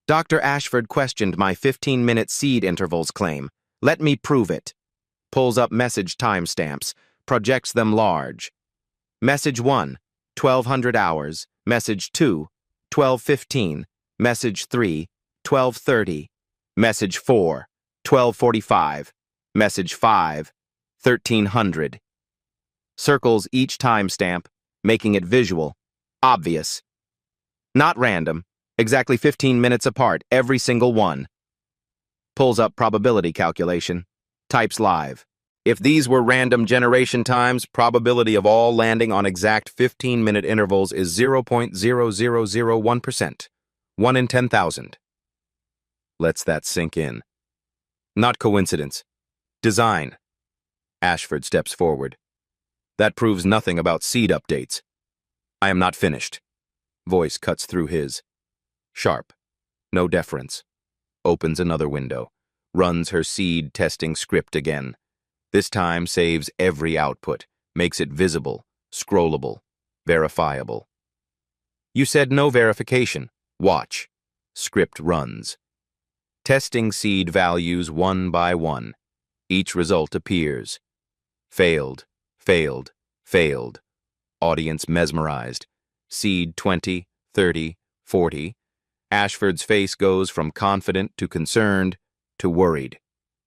Speaker 1: Dr. Ashford questioned my 15-minute seed intervals claim. Let me prove it. Pulls up message timestamps, projects them large. Message 1, 1200 hours. Message 2, 1215. Message 3, 1230. Message 4, 1245. Message 5, 1300. Circles each timestamp, making it visual, obvious. Not random, exactly 15 minutes apart, every single one. Pulls up probability calculation, types live. If these were random generation times, probability of all landing on exact 15-minute intervals is 0.0001%, 1 in 10,000. Lets that sink in. Not coincidence. Design. Ashford steps forward. That proves nothing about seed updates. I am not finished. Voice cuts through his. Sharp. No deference. Opens another window. Runs her seed testing script again. This time saves every output. Makes it visible, scrollable, verifiable. You said no verification. Watch. Script runs. Testing seed values one by one. Each result appears. Failed, failed, failed. Audience mesmerized. Seed 20, 30, 40. Ashford's face goes from confident to concerned to worried.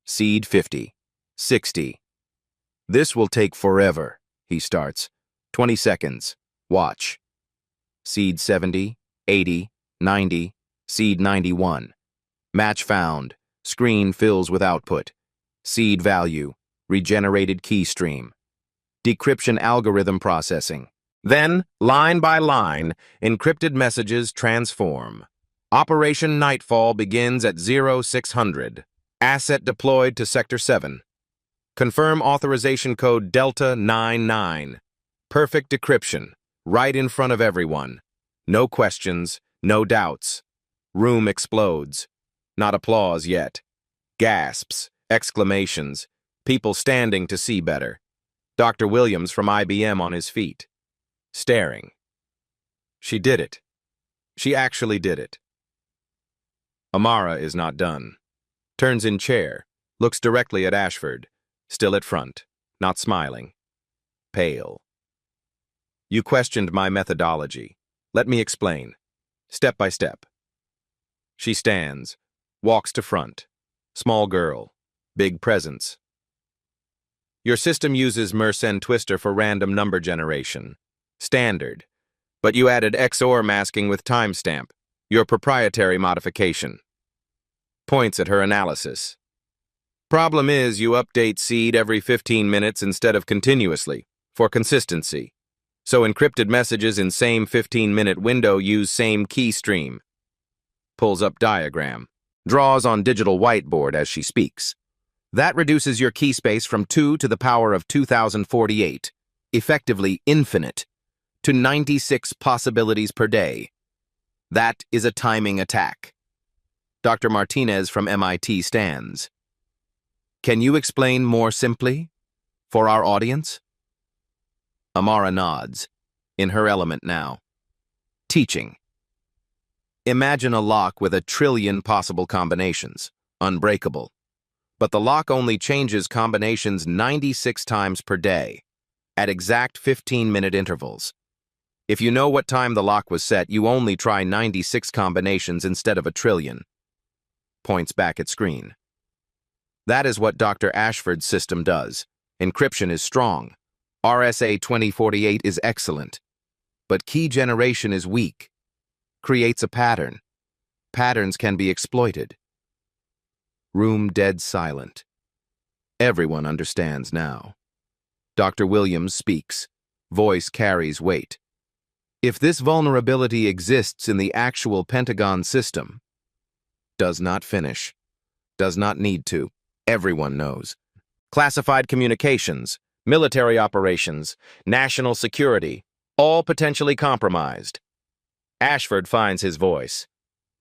Speaker 1: Seed 50, 60. This will take forever, he starts. 20 seconds. Watch. Seed 70, 80, 90. Seed 91. Match found. Screen fills with output. Seed value. Regenerated key stream. Decryption algorithm processing. Then, line by line, encrypted messages transform. Operation Nightfall begins at 0600. Asset deployed to Sector 7. Confirm authorization code Delta 99. Perfect decryption. Right in front of everyone. No questions, no doubts. Room explodes. Not applause yet. Gasps, exclamations, people standing to see better. Dr. Williams from IBM on his feet. Staring. She did it. She actually did it. Amara is not done. Turns in chair, looks directly at Ashford, still at front, not smiling. Pale. You questioned my methodology. Let me explain. Step by step. She stands, walks to front. Small girl, big presence. Your system uses Mersenne Twister for random number generation. Standard. But you added XOR masking with timestamp, your proprietary modification. Points at her analysis. Problem is you update seed every 15 minutes instead of continuously, for consistency. So encrypted messages in same 15-minute window use same key stream. Pulls up diagram. Draws on digital whiteboard as she speaks. That reduces your key space from 2 to the power of 2048, effectively infinite, to 96 possibilities per day. That is a timing attack. Dr. Martinez from MIT stands. Can you explain more simply for our audience? Amara nods, in her element now. Teaching. Imagine a lock with 1 trillion possible combinations, unbreakable. But the lock only changes combinations 96 times per day, at exact 15-minute intervals. If you know what time the lock was set, you only try 96 combinations instead of 1 trillion. Points back at screen. That is what Dr. Ashford's system does. Encryption is strong. RSA 2048 is excellent. But key generation is weak. Creates a pattern. Patterns can be exploited. Room dead silent. Everyone understands now. Dr. Williams speaks. Voice carries weight. If this vulnerability exists in the actual Pentagon system, does not finish, does not need to, everyone knows. Classified communications, military operations, national security, all potentially compromised. Ashford finds his voice.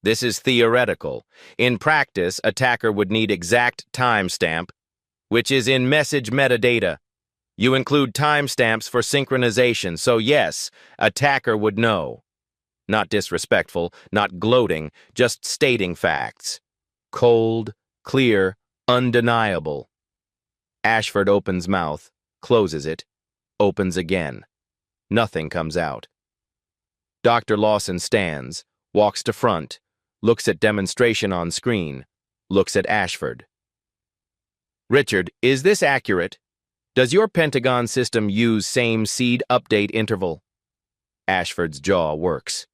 Speaker 1: This is theoretical. In practice, attacker would need exact timestamp, which is in message metadata. You include timestamps for synchronization, so yes, attacker would know. Not disrespectful, not gloating, just stating facts. Cold, clear, undeniable. Ashford opens mouth, closes it, opens again. Nothing comes out. Dr. Lawson stands, walks to front, looks at demonstration on screen, looks at Ashford. Richard, is this accurate? Does your Pentagon system use same seed update interval? Ashford's jaw works.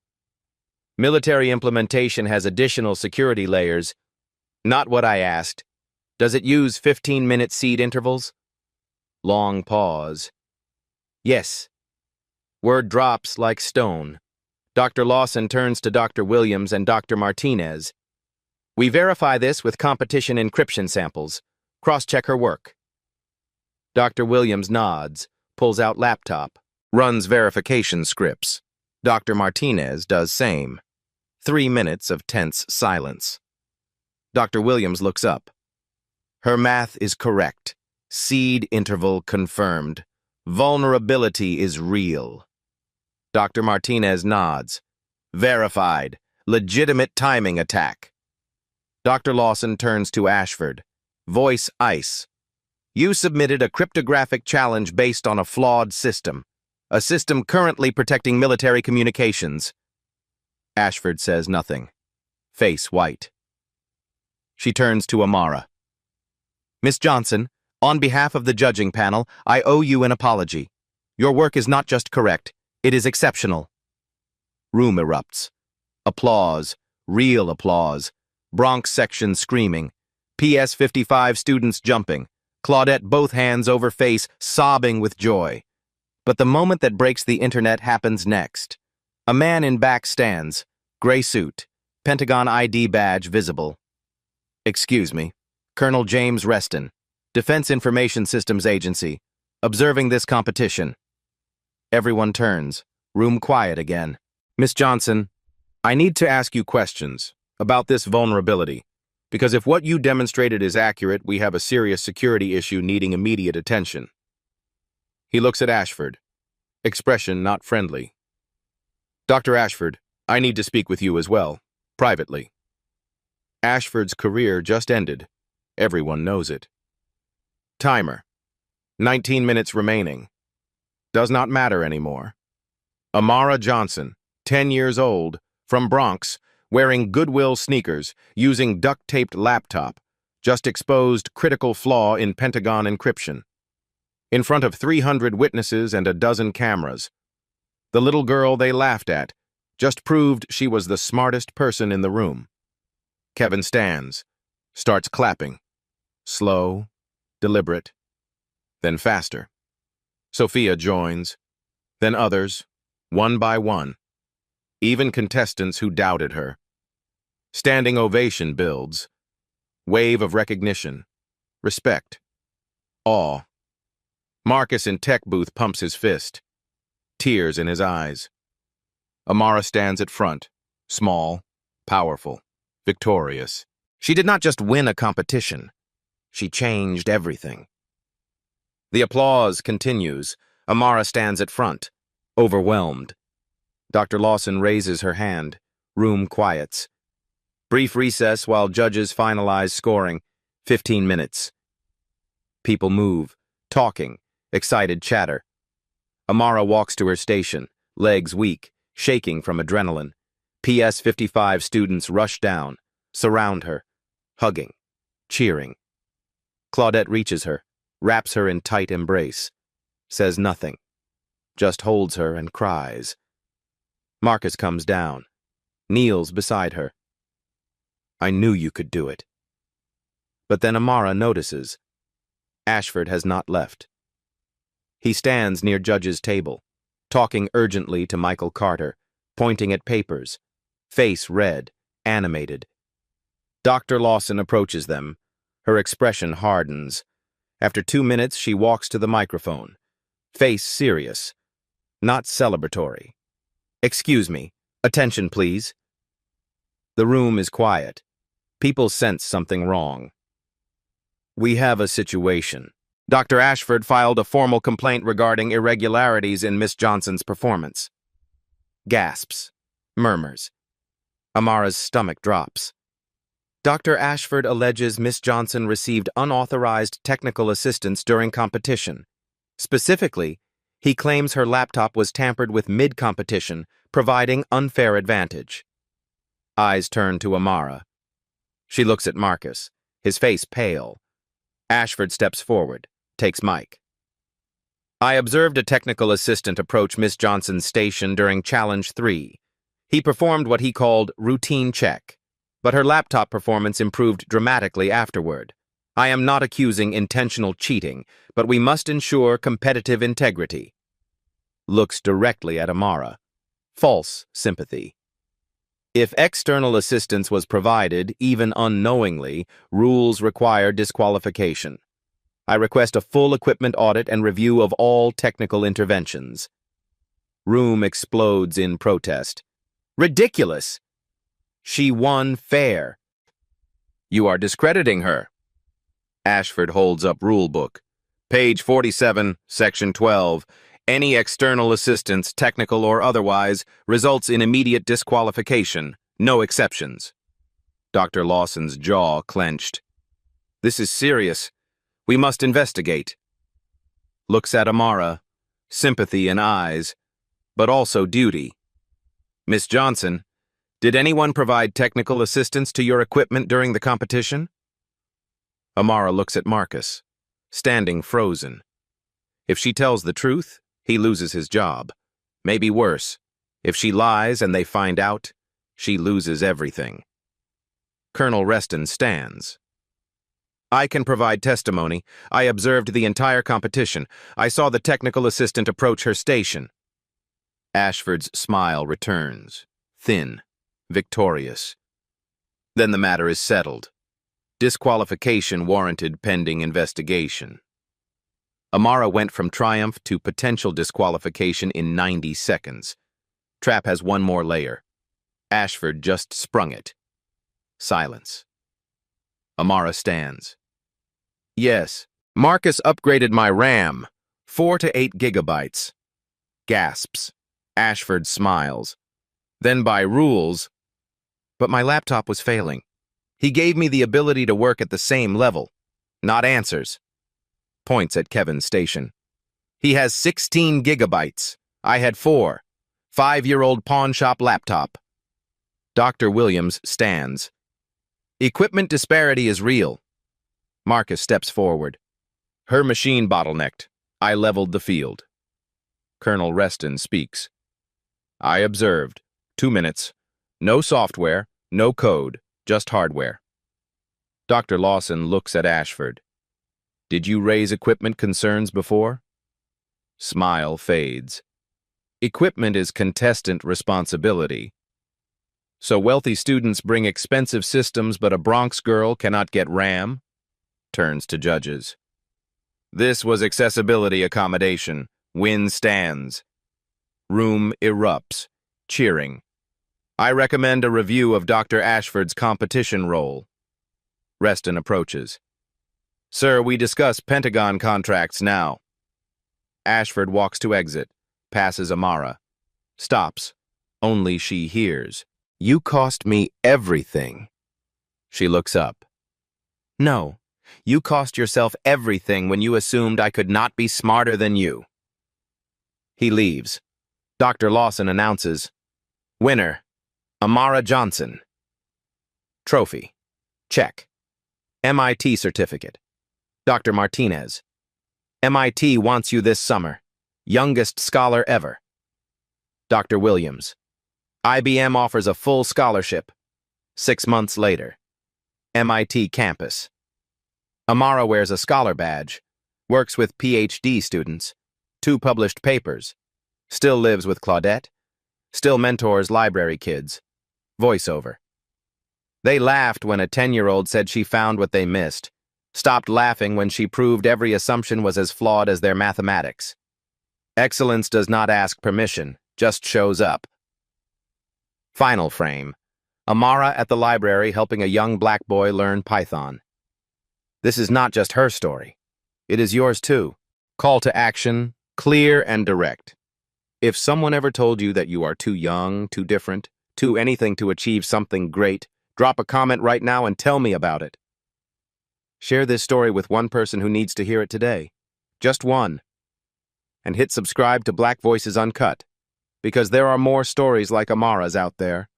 Speaker 1: Military implementation has additional security layers. Not what I asked. Does it use 15-minute seed intervals? Long pause. Yes. Word drops like stone. Dr. Lawson turns to Dr. Williams and Dr. Martinez. We verify this with competition encryption samples. Cross-check her work. Dr. Williams nods, pulls out laptop, runs verification scripts. Dr. Martinez does same. 3 minutes of tense silence. Dr. Williams looks up. Her math is correct. Seed interval confirmed. Vulnerability is real. Dr. Martinez nods. Verified. Legitimate timing attack. Dr. Lawson turns to Ashford. Voice ice. You submitted a cryptographic challenge based on a flawed system. A system currently protecting military communications. Ashford says nothing. Face white. She turns to Amara. Miss Johnson, on behalf of the judging panel, I owe you an apology. Your work is not just correct, it is exceptional. Room erupts. Applause, real applause. Bronx section screaming. PS 55 students jumping. Claudette both hands over face, sobbing with joy. But the moment that breaks the internet happens next. A man in back stands, gray suit, Pentagon ID badge visible. Excuse me, Colonel James Reston, Defense Information Systems Agency, observing this competition. Everyone turns, room quiet again. Miss Johnson, I need to ask you questions about this vulnerability, because if what you demonstrated is accurate, we have a serious security issue needing immediate attention. He looks at Ashford, expression not friendly. Dr. Ashford, I need to speak with you as well, privately. Ashford's career just ended. Everyone knows it. Timer. 19 minutes remaining. Does not matter anymore. Amara Johnson, 10 years old, from Bronx, wearing Goodwill sneakers, using duct-taped laptop, just exposed critical flaw in Pentagon encryption. In front of 300 witnesses and a dozen cameras. The little girl they laughed at just proved she was the smartest person in the room. Kevin stands, starts clapping. Slow, deliberate, then faster. Sophia joins, then others, one by one. Even contestants who doubted her. Standing ovation builds. Wave of recognition. Respect. Awe. Marcus in tech booth pumps his fist. Tears in his eyes. Amara stands at front, small, powerful, victorious. She did not just win a competition. She changed everything. The applause continues. Amara stands at front, overwhelmed. Dr. Lawson raises her hand. Room quiets. Brief recess while judges finalize scoring. 15 minutes. People move, talking, excited chatter. Amara walks to her station, legs weak, shaking from adrenaline. PS 55 students rush down, surround her, hugging, cheering. Claudette reaches her, wraps her in tight embrace, says nothing, just holds her and cries. Marcus comes down, kneels beside her. I knew you could do it. But then Amara notices. Ashford has not left. He stands near Judge's table, talking urgently to Michael Carter, pointing at papers, face red, animated. Dr. Lawson approaches them. Her expression hardens. After 2 minutes, she walks to the microphone, face serious, not celebratory. "Excuse me. Attention, please." The room is quiet. People sense something wrong. "We have a situation." Dr. Ashford filed a formal complaint regarding irregularities in Miss Johnson's performance. Gasps. Murmurs. Amara's stomach drops. Dr. Ashford alleges Miss Johnson received unauthorized technical assistance during competition. Specifically, he claims her laptop was tampered with mid-competition, providing unfair advantage. Eyes turn to Amara. She looks at Marcus, his face pale. Ashford steps forward, takes mic. "I observed a technical assistant approach Miss Johnson's station during Challenge 3. He performed what he called routine check, but her laptop performance improved dramatically afterward. I am not accusing intentional cheating, but we must ensure competitive integrity." Looks directly at Amara. False sympathy. "If external assistance was provided, even unknowingly, rules require disqualification. I request a full equipment audit and review of all technical interventions." Room explodes in protest. "Ridiculous! She won fair." "You are discrediting her." Ashford holds up rulebook. Page 47, Section 12. Any external assistance, technical or otherwise, results in immediate disqualification. No exceptions. Dr. Lawson's jaw clenched. "This is serious. We must investigate." Looks at Amara, sympathy in eyes, but also duty. "Miss Johnson, did anyone provide technical assistance to your equipment during the competition?" Amara looks at Marcus, standing frozen. If she tells the truth, he loses his job. Maybe worse, if she lies and they find out, she loses everything. Colonel Reston stands. "I can provide testimony. I observed the entire competition. I saw the technical assistant approach her station." Ashford's smile returns, thin, victorious. "Then the matter is settled. Disqualification warranted pending investigation." Amara went from triumph to potential disqualification in 90 seconds. Trap has one more layer. Ashford just sprung it. Silence. Amara stands. "Yes, Marcus upgraded my RAM, 4 to 8 gigabytes. Gasps. Ashford smiles. "Then by rules..." "But my laptop was failing. He gave me the ability to work at the same level, not answers." Points at Kevin's station. "He has 16 gigabytes. I had 4. 5-year-old pawn shop laptop." Dr. Williams stands. "Equipment disparity is real." Marcus steps forward. "Her machine bottlenecked. I leveled the field." Colonel Reston speaks. "I observed. 2 minutes. No software, no code, just hardware." Dr. Lawson looks at Ashford. "Did you raise equipment concerns before?" Smile fades. "Equipment is contestant responsibility. So wealthy students bring expensive systems, but a Bronx girl cannot get RAM?" Turns to judges. "This was accessibility accommodation. Win stands." Room erupts, cheering. "I recommend a review of Dr. Ashford's competition role." Reston approaches. "Sir, we discuss Pentagon contracts now." Ashford walks to exit, passes Amara. Stops. Only she hears. "You cost me everything." She looks up. "No, you cost yourself everything when you assumed I could not be smarter than you." He leaves. Dr. Lawson announces, "Winner, Amara Johnson. Trophy. Check. MIT certificate. Dr. Martinez. MIT wants you this summer. Youngest scholar ever." Dr. Williams. IBM offers a full scholarship. 6 months later. MIT campus. Amara wears a scholar badge. Works with PhD students. 2 published papers. Still lives with Claudette. Still mentors library kids. Voiceover. They laughed when a 10-year-old said she found what they missed. Stopped laughing when she proved every assumption was as flawed as their mathematics. Excellence does not ask permission, just shows up. Final frame. Amara at the library helping a young black boy learn Python. This is not just her story. It is yours too. Call to action, clear and direct. If someone ever told you that you are too young, too different, too anything to achieve something great, drop a comment right now and tell me about it. Share this story with one person who needs to hear it today. Just one. And hit subscribe to Black Voices Uncut, because there are more stories like Amara's out there,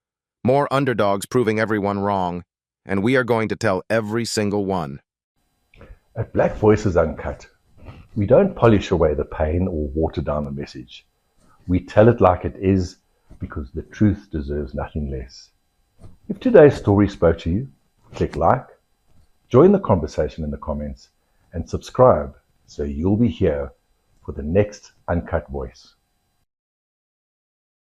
Speaker 1: more underdogs proving everyone wrong, and we are going to tell every single one.
Speaker 2: At Black Voices Uncut, we don't polish away the pain or water down the message. We tell it like it is because the truth deserves nothing less. If today's story spoke to you, click like, join the conversation in the comments, and subscribe so you'll be here for the next Uncut Voice.